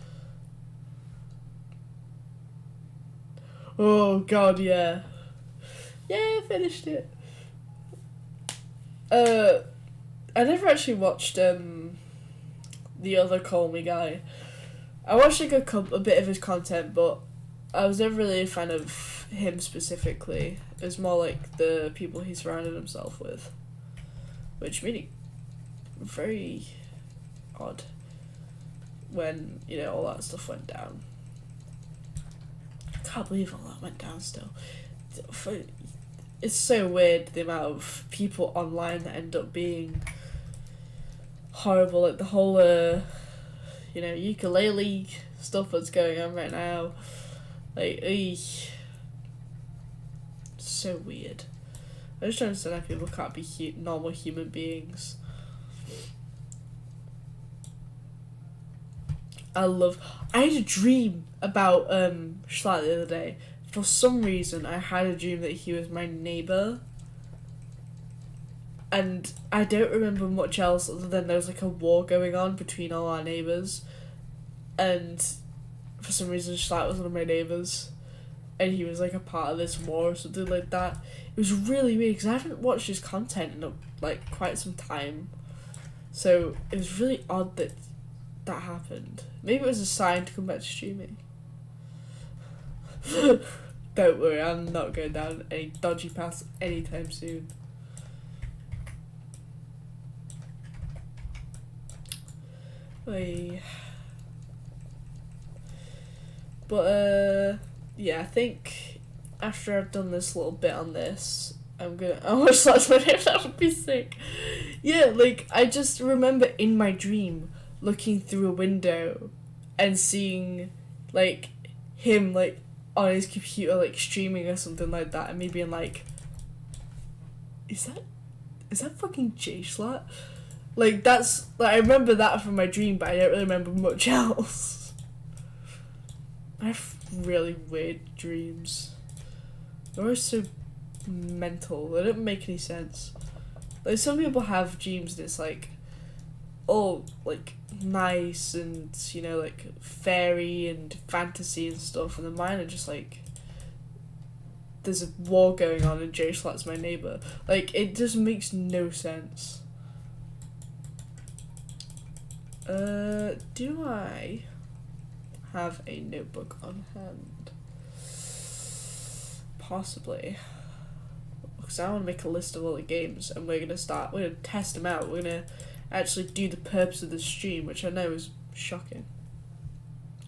Oh god, yeah. Yeah, I finished it. I never actually watched the other Call Me guy. I watched like a bit of his content, but I was never really a fan of him specifically. It was more like the people he surrounded himself with, which made it very odd when, you know, all that stuff went down. I can't believe all that went down still. It's so weird the amount of people online that end up being horrible. Like the whole you know, ukulele stuff that's going on right now, like so weird. I just don't understand how people can't be normal human beings. I had a dream about Schlatt the other day. For some reason, I had a dream that he was my neighbour. And I don't remember much else other than there was like a war going on between all our neighbours. And for some reason, Schlatt was one of my neighbours. And he was like a part of this war or something like that. It was really weird because I haven't watched his content in like quite some time. So it was really odd that that happened. Maybe it was a sign to come back to streaming. Don't worry, I'm not going down any dodgy paths anytime soon. But yeah, I think after I've done this little bit on this, I'm gonna. I wish that's my name. That would be sick. Yeah, like I just remember in my dream looking through a window and seeing like him like on his computer like streaming or something like that, and me being like, is that fucking J-Slat? Like that's like I remember that from my dream, but I don't really remember much else. I have really weird dreams. They're always so mental. They don't make any sense. Like some people have dreams and it's like all like nice and you know like fairy and fantasy and stuff, and then mine are just like there's a war going on and J-Slat's my neighbour. Like it just makes no sense. Do I have a notebook on hand? Possibly. Because I want to make a list of all the games and we're going to test them out. We're going to actually do the purpose of the stream, which I know is shocking.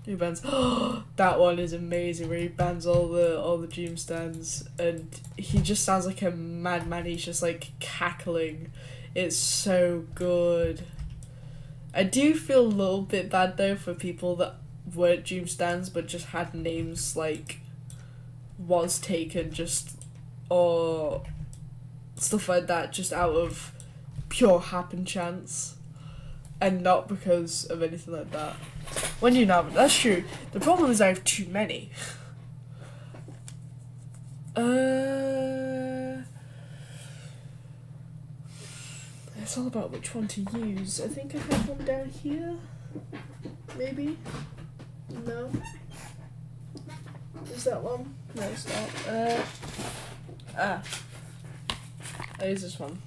He bans that one is amazing where he bans all the dream stands and he just sounds like a madman. He's just like cackling. It's so good. I do feel a little bit bad though for people that weren't dream stands but just had names like was taken just or stuff like that just out of pure happen chance and not because of anything like that. When you know, that's true. The problem is I have too many. It's all about which one to use. I think I have one down here. Maybe? No? Is that one? No, it's not. I use this one.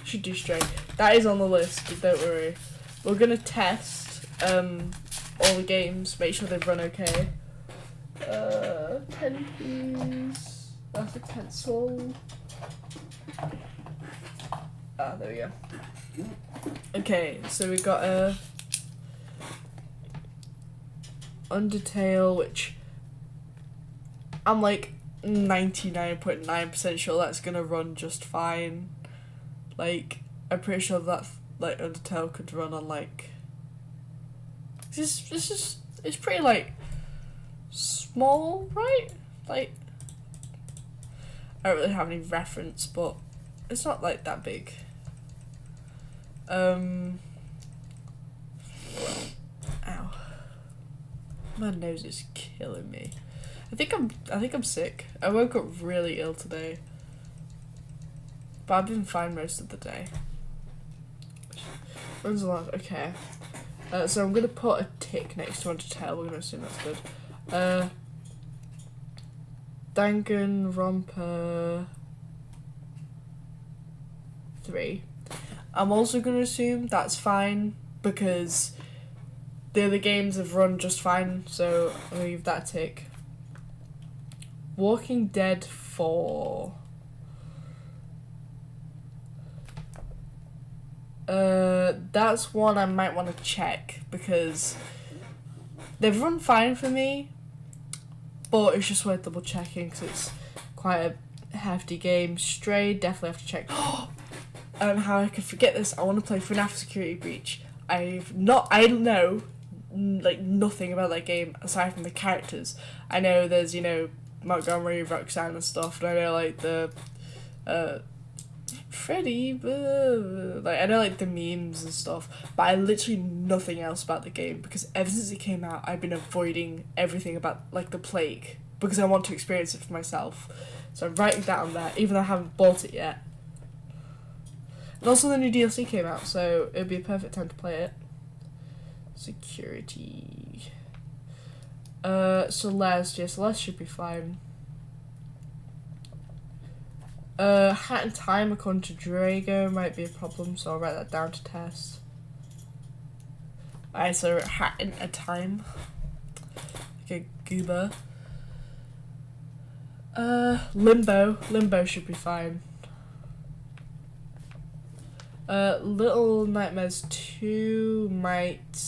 Should do straight. That is on the list, but don't worry. We're gonna test all the games, make sure they run okay. Pen please. That's a pencil. Ah, there we go. Okay, so we got a Undertale, which I'm like 99.9% sure that's gonna run just fine. Like, I'm pretty sure that like Undertale could run on like it's pretty like small, right? Like I don't really have any reference, but it's not like that big. Ow. My nose is killing me. I think I'm sick. I woke up really ill today. But I've been fine most of the day. Runs alive, okay. So I'm gonna put a tick next to Undertale, we're gonna assume that's good. Danganronpa 3. I'm also gonna assume that's fine because the other games have run just fine, so I'll leave that tick. Walking Dead 4. That's one I might want to check because they've run fine for me, but it's just worth double checking because it's quite a hefty game. Stray, definitely have to check. How I could forget this, I want to play FNAF Security Breach. I know like nothing about that game aside from the characters. I know there's, you know, Montgomery, Roxanne and stuff, and I know like the Freddy, like I know like the memes and stuff, but I literally nothing else about the game because ever since it came out I've been avoiding everything about like the Plague because I want to experience it for myself. So I'm writing that on there even though I haven't bought it yet. And also the new DLC came out, so it'd be a perfect time to play it. Security. Celeste, yeah, Celeste should be fine. Hat in Time according to Drago might be a problem, so I'll write that down to test. Alright, so Hat in a Time. Okay, Goober. Limbo should be fine. Little Nightmares 2 might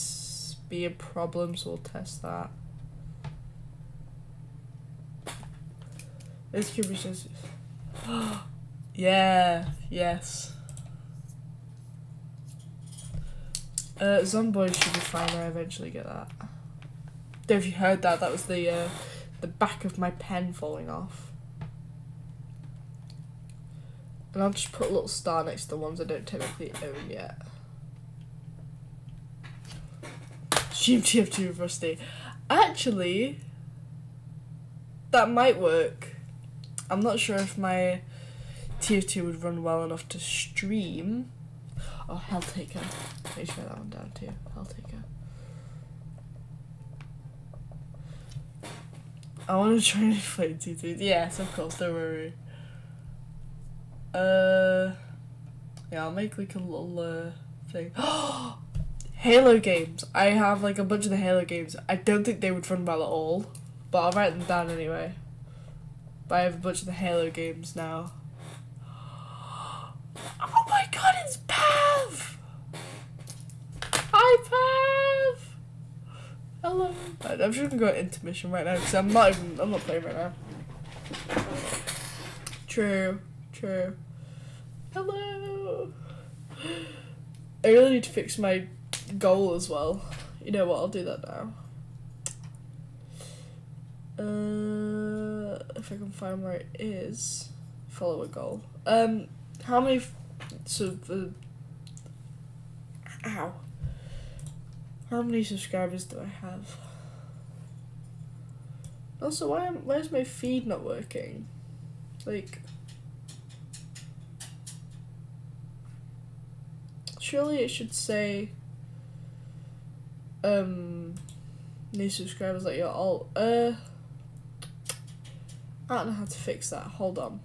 be a problem, so we'll test that. This could be just. Yeah. Yes. Zomboid should be fine. I eventually get that. Don't know if you heard that. That was the back of my pen falling off. And I'll just put a little star next to the ones I don't technically own yet. GMTF2 Rusty. Actually, that might work. I'm not sure if my TF2 would run well enough to stream. Oh, Helltaker. Let me try that one down too. Helltaker. I want to try and play TF2. Yes, of course, don't worry. Yeah, I'll make like a little thing. Halo games. I have like a bunch of the Halo games. I don't think they would run well at all, but I'll write them down anyway. But I have a bunch of the Halo games now. Oh my god, it's Pav! Hi, Pav! Hello. I'm just gonna go intermission right now because I'm not playing right now. True. Hello. I really need to fix my goal as well. You know what? I'll do that now. If I can find where it is, follow a goal. How many? Ow. How many subscribers do I have? Also, where's my feed not working? Like, surely it should say, new subscribers like your alt. I don't know how to fix that. Hold on.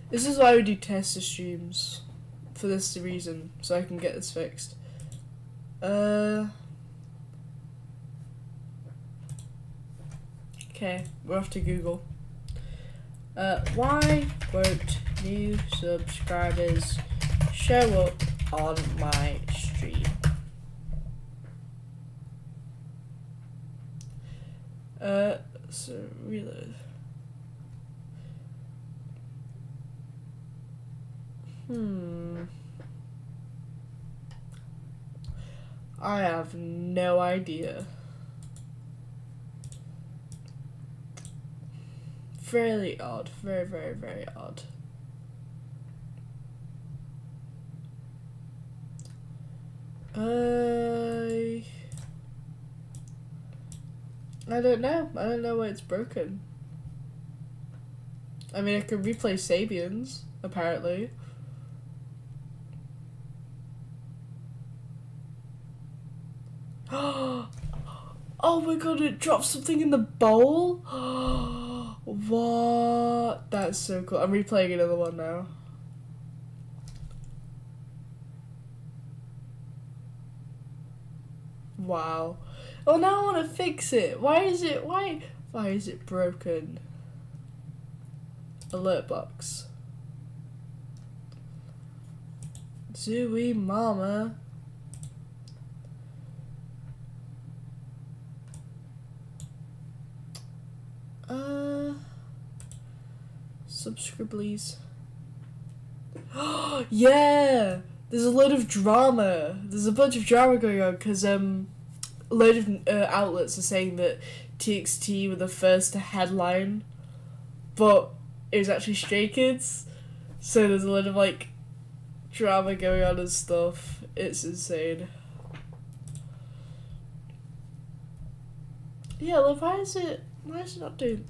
This is why we do tester streams. For this reason, so I can get this fixed. Okay, we're off to Google. Why won't new subscribers show up on my stream? So reload. I have no idea. Very odd. Very, very, very odd. I don't know. I don't know why it's broken. I mean, I could replay Sabians, apparently. Oh my god, it dropped something in the bowl? What? That's so cool. I'm replaying another one now. Wow. Oh, now I want to fix it. Why is it broken? Alert box. Zooey mama. Subscriblies. Yeah! There's a load of drama. There's a bunch of drama going on because a load of outlets are saying that TXT were the first to headline, but it was actually Stray Kids. So there's a lot of like drama going on and stuff. It's insane. Yeah, like why is it not doing?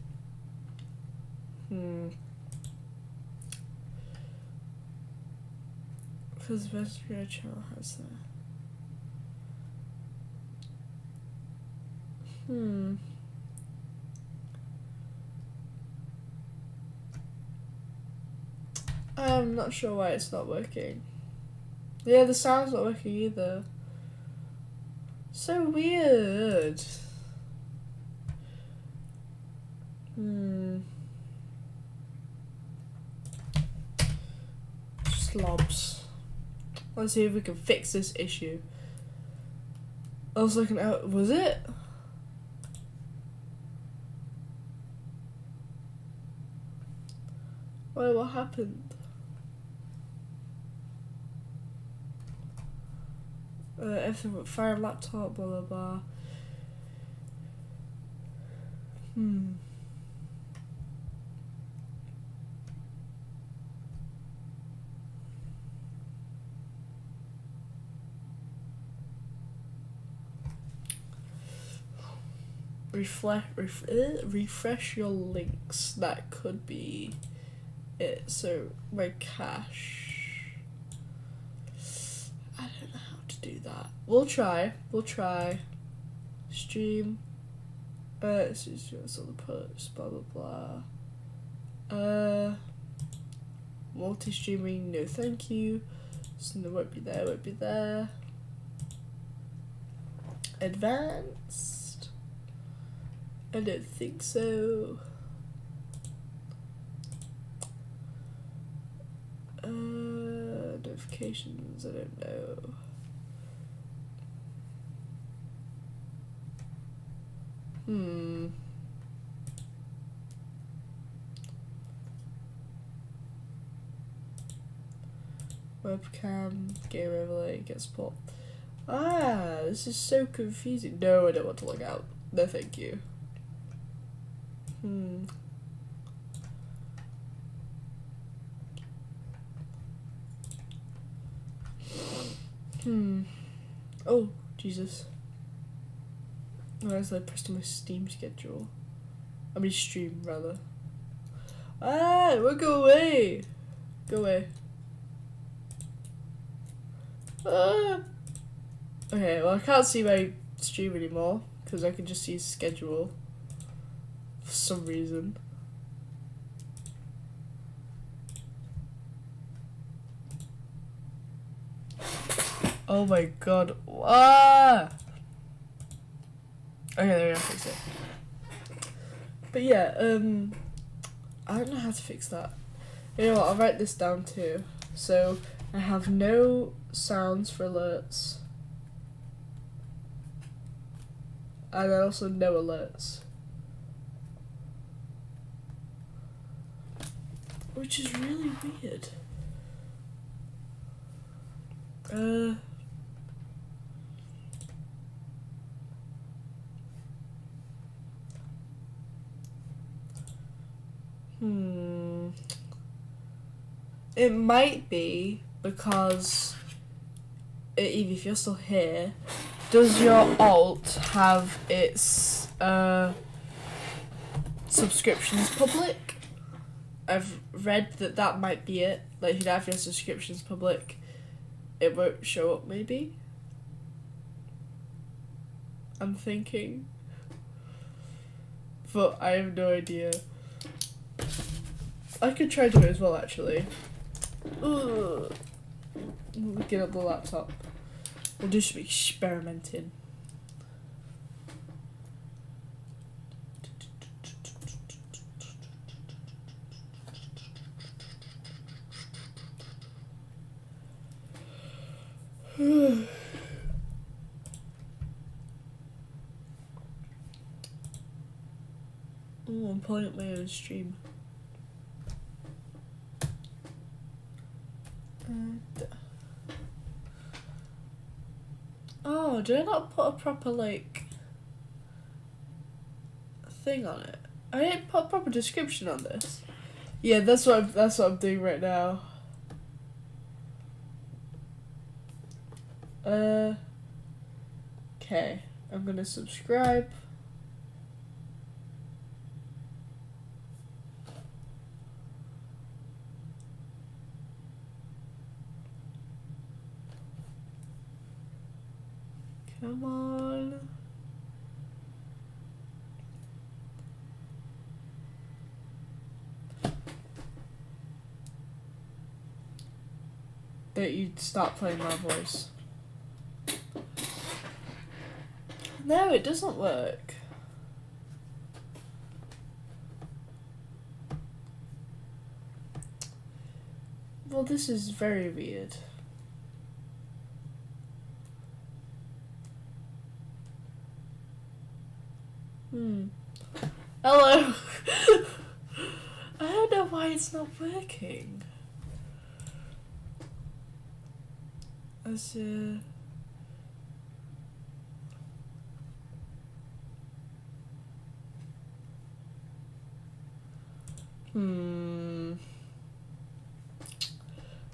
Because Vesperia channel has that. I'm not sure why it's not working. Yeah, the sound's not working either. So weird. Slobs. Let's see if we can fix this issue. I was looking out. Was it? Wait, what happened? Everything with fire laptop, blah blah blah. Refresh your links. That could be it. So my cache. I don't know how to do that. We'll try. Stream. This is just all the posts. Blah blah blah. Multi-streaming. No, thank you. So it won't be there. Advanced. I don't think so. Notifications, I don't know. Webcam, game overlay, get support. This is so confusing. No, I don't want to log out. No, thank you. Oh, Jesus. Where's I pressed on my Steam schedule? I mean stream, rather. It won't go away! Go away. Okay, well I can't see my stream anymore, because I can just see his schedule. For some reason. Oh my god. Okay, there we go, fix it. But yeah, I don't know how to fix that. You know what, I'll write this down too. So, I have no sounds for alerts. And also no alerts. Which is really weird. It might be because, Evie, if you're still here, does your alt have its subscriptions public? I've read that might be it. Like, if you have your subscriptions public, it won't show up, maybe? I'm thinking. But I have no idea. I could try to do it as well, actually. Ugh. We'll get up the laptop. We'll do some experimenting. I'm pulling up my own stream. Oh, did I not put a proper, like, thing on it? I didn't put a proper description on this. Yeah, that's what I'm doing right now. Okay, I'm gonna subscribe. Come on. That you stop playing my voice. No, it doesn't work. Well, this is very weird. Hello. I don't know why it's not working. As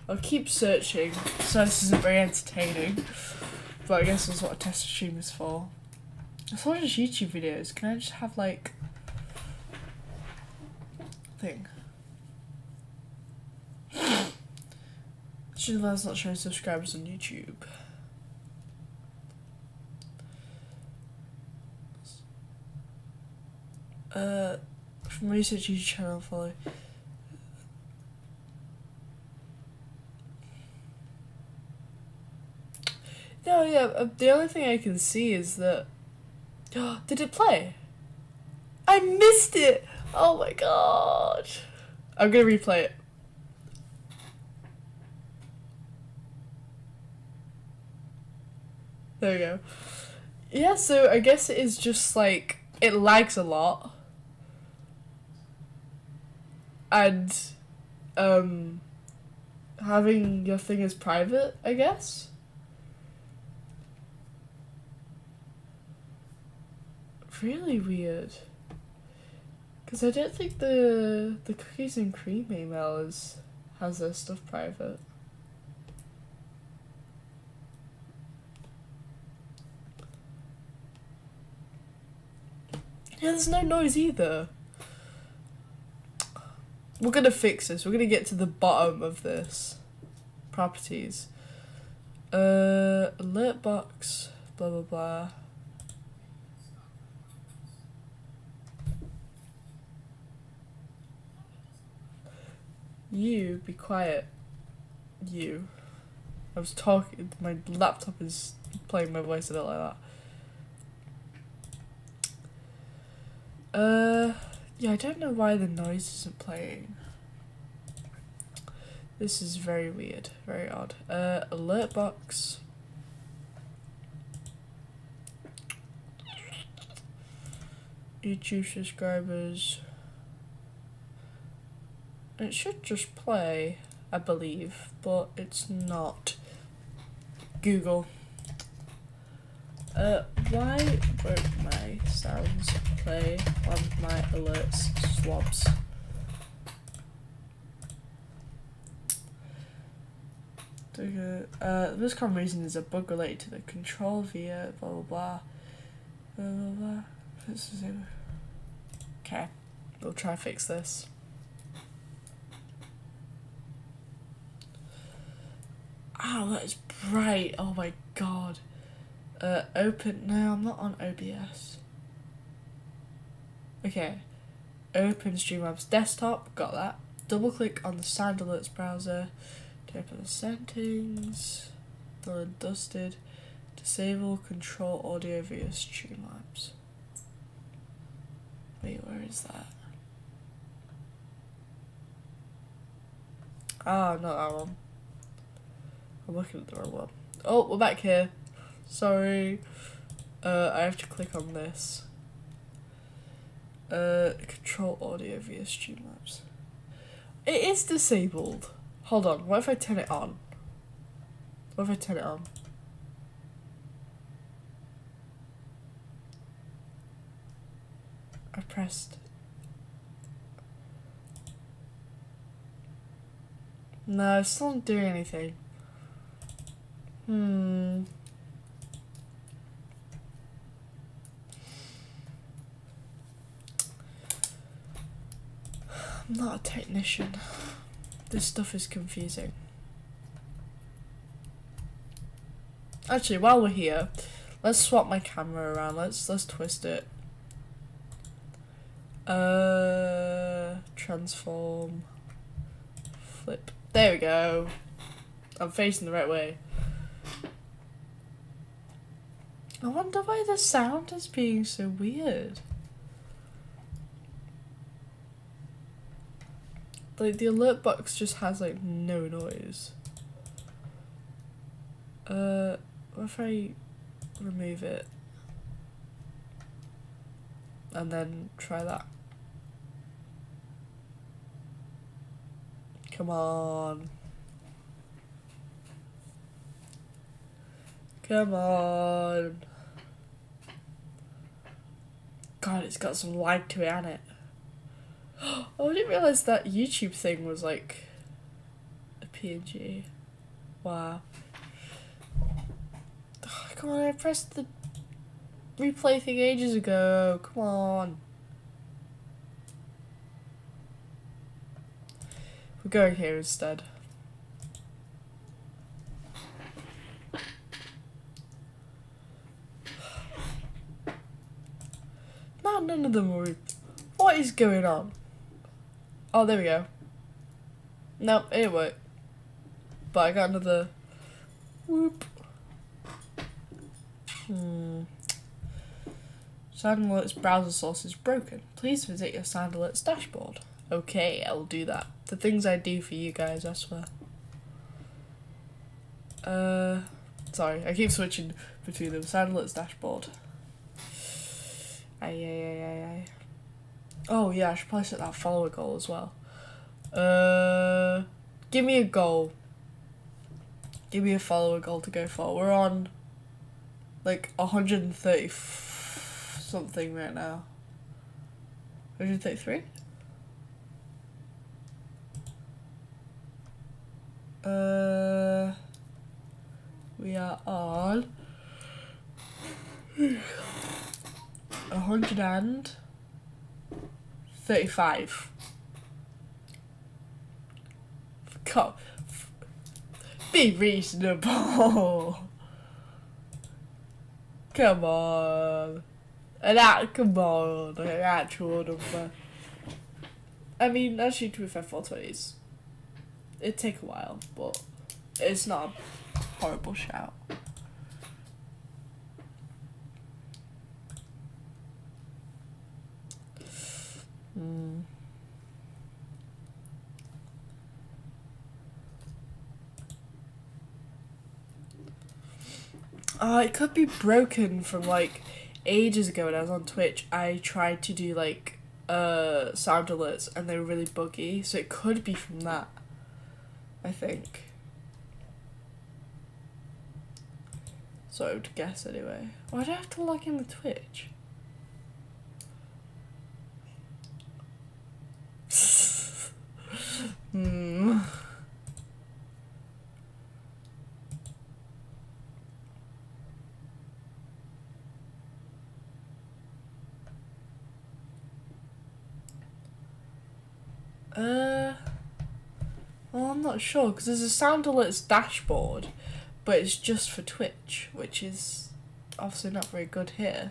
I'll keep searching, so this isn't very entertaining. But I guess that's what a test stream is for. It's not just YouTube videos. Can I just have like thing? Shouldn't not showing subscribers on YouTube. From research YouTube channel follow. No, yeah, the only thing I can see is that... Did it play? I missed it! Oh my god. I'm gonna replay it. There we go. Yeah, so I guess it is just like... It lags a lot. And, having your thing as private, I guess? Really weird. Because I don't think the cookies and cream email has their stuff private. Yeah, there's no noise either. We're gonna fix this. We're gonna get to the bottom of this. Properties. Alert box. Blah blah blah. You be quiet. You. I was talking. My laptop is playing my voice a bit like that. Yeah, I don't know why the noise isn't playing. This is very weird, very odd. Alert box. YouTube subscribers. It should just play, I believe, but it's not. Google. Why won't my sounds play on my alerts swabs? The most common reason is a bug related to the control via blah blah blah. Blah blah blah. Okay, we'll try to fix this. Ow, that is bright. Oh my god. Open. No, I'm not on OBS. Okay. Open Streamlabs desktop. Got that. Double click on the Sound Alerts browser. To open the settings. Dull and dusted. Disable control audio via Streamlabs. Wait, where is that? Ah, not that one. I'm looking at the wrong one. Oh, we're back here. Sorry. I have to click on this. Control audio via Streamlabs. It is disabled. Hold on, what if I turn it on? What if I turn it on? I pressed. No, it's still not doing anything. I'm not a technician. This stuff is confusing. Actually, while we're here, let's swap my camera around. Let's twist it. Transform. Flip. There we go. I'm facing the right way. I wonder why the sound is being so weird. Like, the alert box just has, like, no noise. What if I remove it? And then try that. Come on. Come on. God, it's got some lag to it, hasn't it? Oh, I didn't realise that YouTube thing was like a PNG. Wow. Oh, come on, I pressed the replay thing ages ago. Come on. We're going here instead. No, none of them were. What is going on? Oh, there we go. Nope, it didn't work. But I got another. Whoop. SoundAlert's browser source is broken. Please visit your SoundAlert's dashboard. Okay, I'll do that. The things I do for you guys, I swear. Sorry, I keep switching between them. SoundAlert's dashboard. Aye. Oh yeah, I should probably set that follower goal as well. Give me a goal. Give me a follower goal to go for. We're on like 130 something right now. 133? We are on 135. Come, be reasonable. Come on. Come on, an actual number. I mean, actually, to be fair, 420s. It'd take a while, but it's not a horrible shout. It could be broken from like ages ago when I was on Twitch. I tried to do like sound alerts and they were really buggy, so it could be from that, I think. So I would guess anyway. Why do I have to log in with Twitch? Well, I'm not sure, because there's a sound alerts dashboard, but it's just for Twitch, which is obviously not very good here.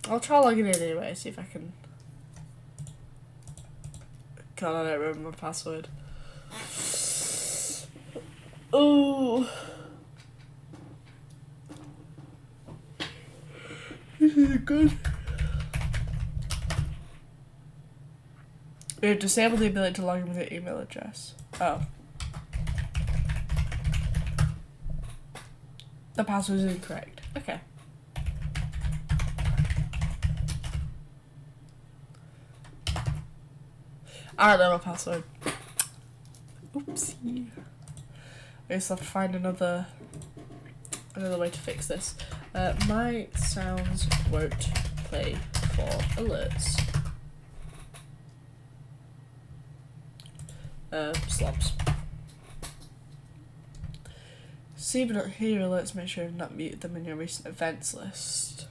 I'll try logging in anyway, see if I can. God, I don't remember my password. Oh, this isn't good. We have disabled the ability to log in with your email address. Oh. The password is incorrect. Okay. I don't know my password. Oopsie. I just have to find another way to fix this. My sounds won't play for alerts. Slobs. See but not hear alerts, make sure you've not muted them in your recent events list.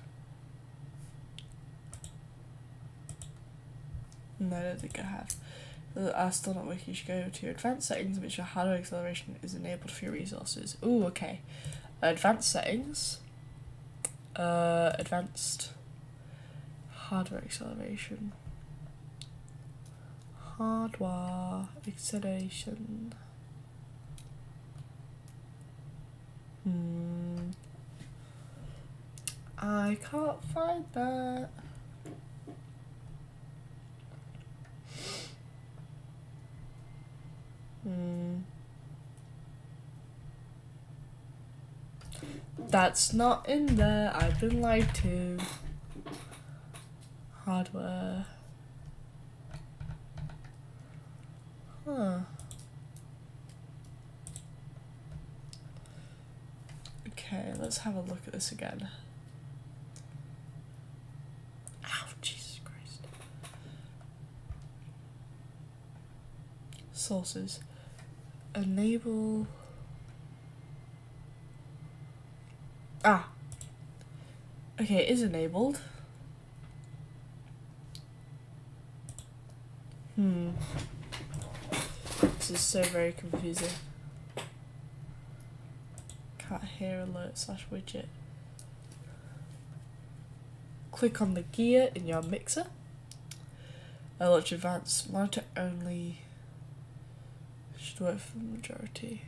No, I don't think I have. Are still not working, you should go to your advanced settings and make sure hardware acceleration is enabled for your resources. Ooh, okay. Advanced settings. Advanced hardware acceleration. Hardware acceleration. I can't find that. That's not in there. I've been lied to. Hardware. Huh. Okay, let's have a look at this again. Ow, Jesus Christ. Sources. Enable. Ah. Okay, it is enabled. This is so very confusing. Can't hear alert / widget. Click on the gear in your mixer. Launch advanced. Monitor only. Should work for the majority.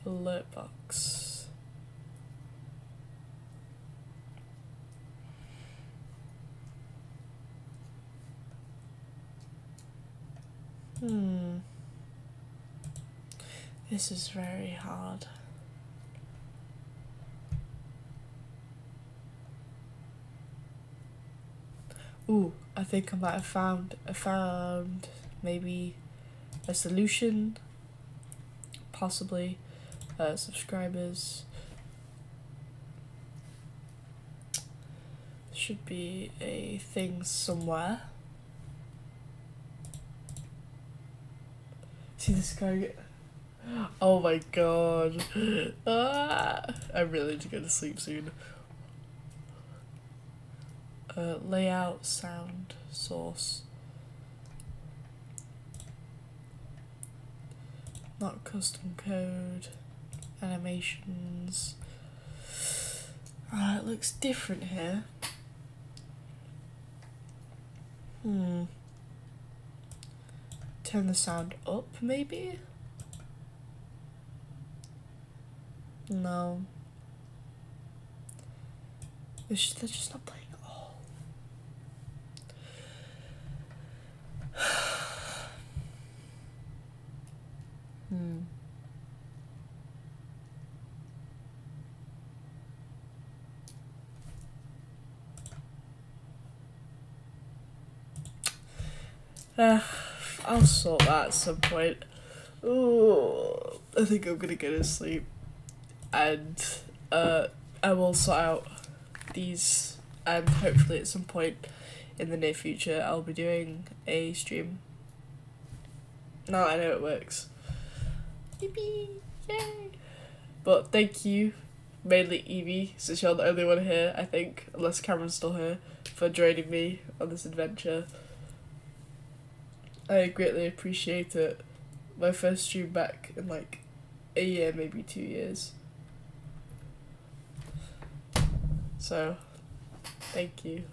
Alert box. This is very hard. Ooh, I think I might have found maybe a solution, possibly. Subscribers. Should be a thing somewhere. See this guy? Oh my god. I really need to go to sleep soon. Layout, sound, source. Not custom code. Animations. It looks different here. Turn the sound up, maybe? No. They're just not playing at all. I'll sort that at some point. Ooh, I think I'm gonna go to sleep. And I will sort out these, and hopefully at some point in the near future I'll be doing a stream. Now I know it works. Yippee! Yay! But thank you, mainly Evie, since you're the only one here, I think, unless Cameron's still here, for joining me on this adventure. I greatly appreciate it. My first stream back in like a year, maybe 2 years. So, thank you.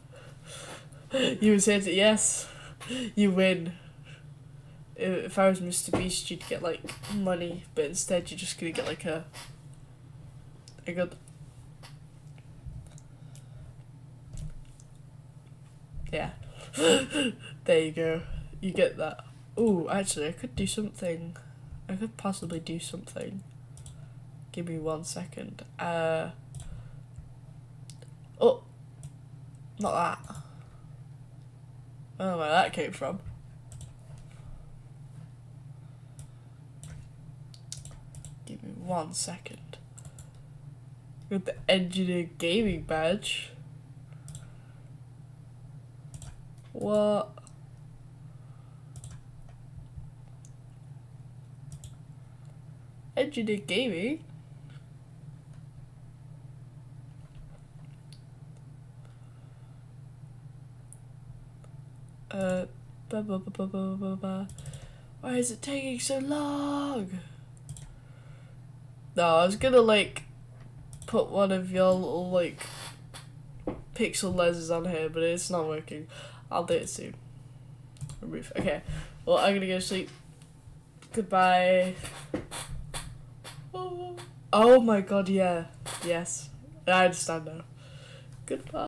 You said yes, you win. If I was Mr. Beast, you'd get like money, but instead you're just gonna get like a good. Yeah. There you go. You get that. Ooh, actually, I could do something. I could possibly do something. Give me 1 second. Oh, not that. I don't know where that came from. Give me 1 second. With the Engineer Gaming badge. What? Engineer Gaming? Why is it taking so long? No, I was gonna like put one of your little like pixel lasers on here, but it's not working. I'll do it soon. Remove. Okay. Well, I'm gonna go to sleep. Goodbye. Oh my god, yeah. Yes. I understand now. Goodbye.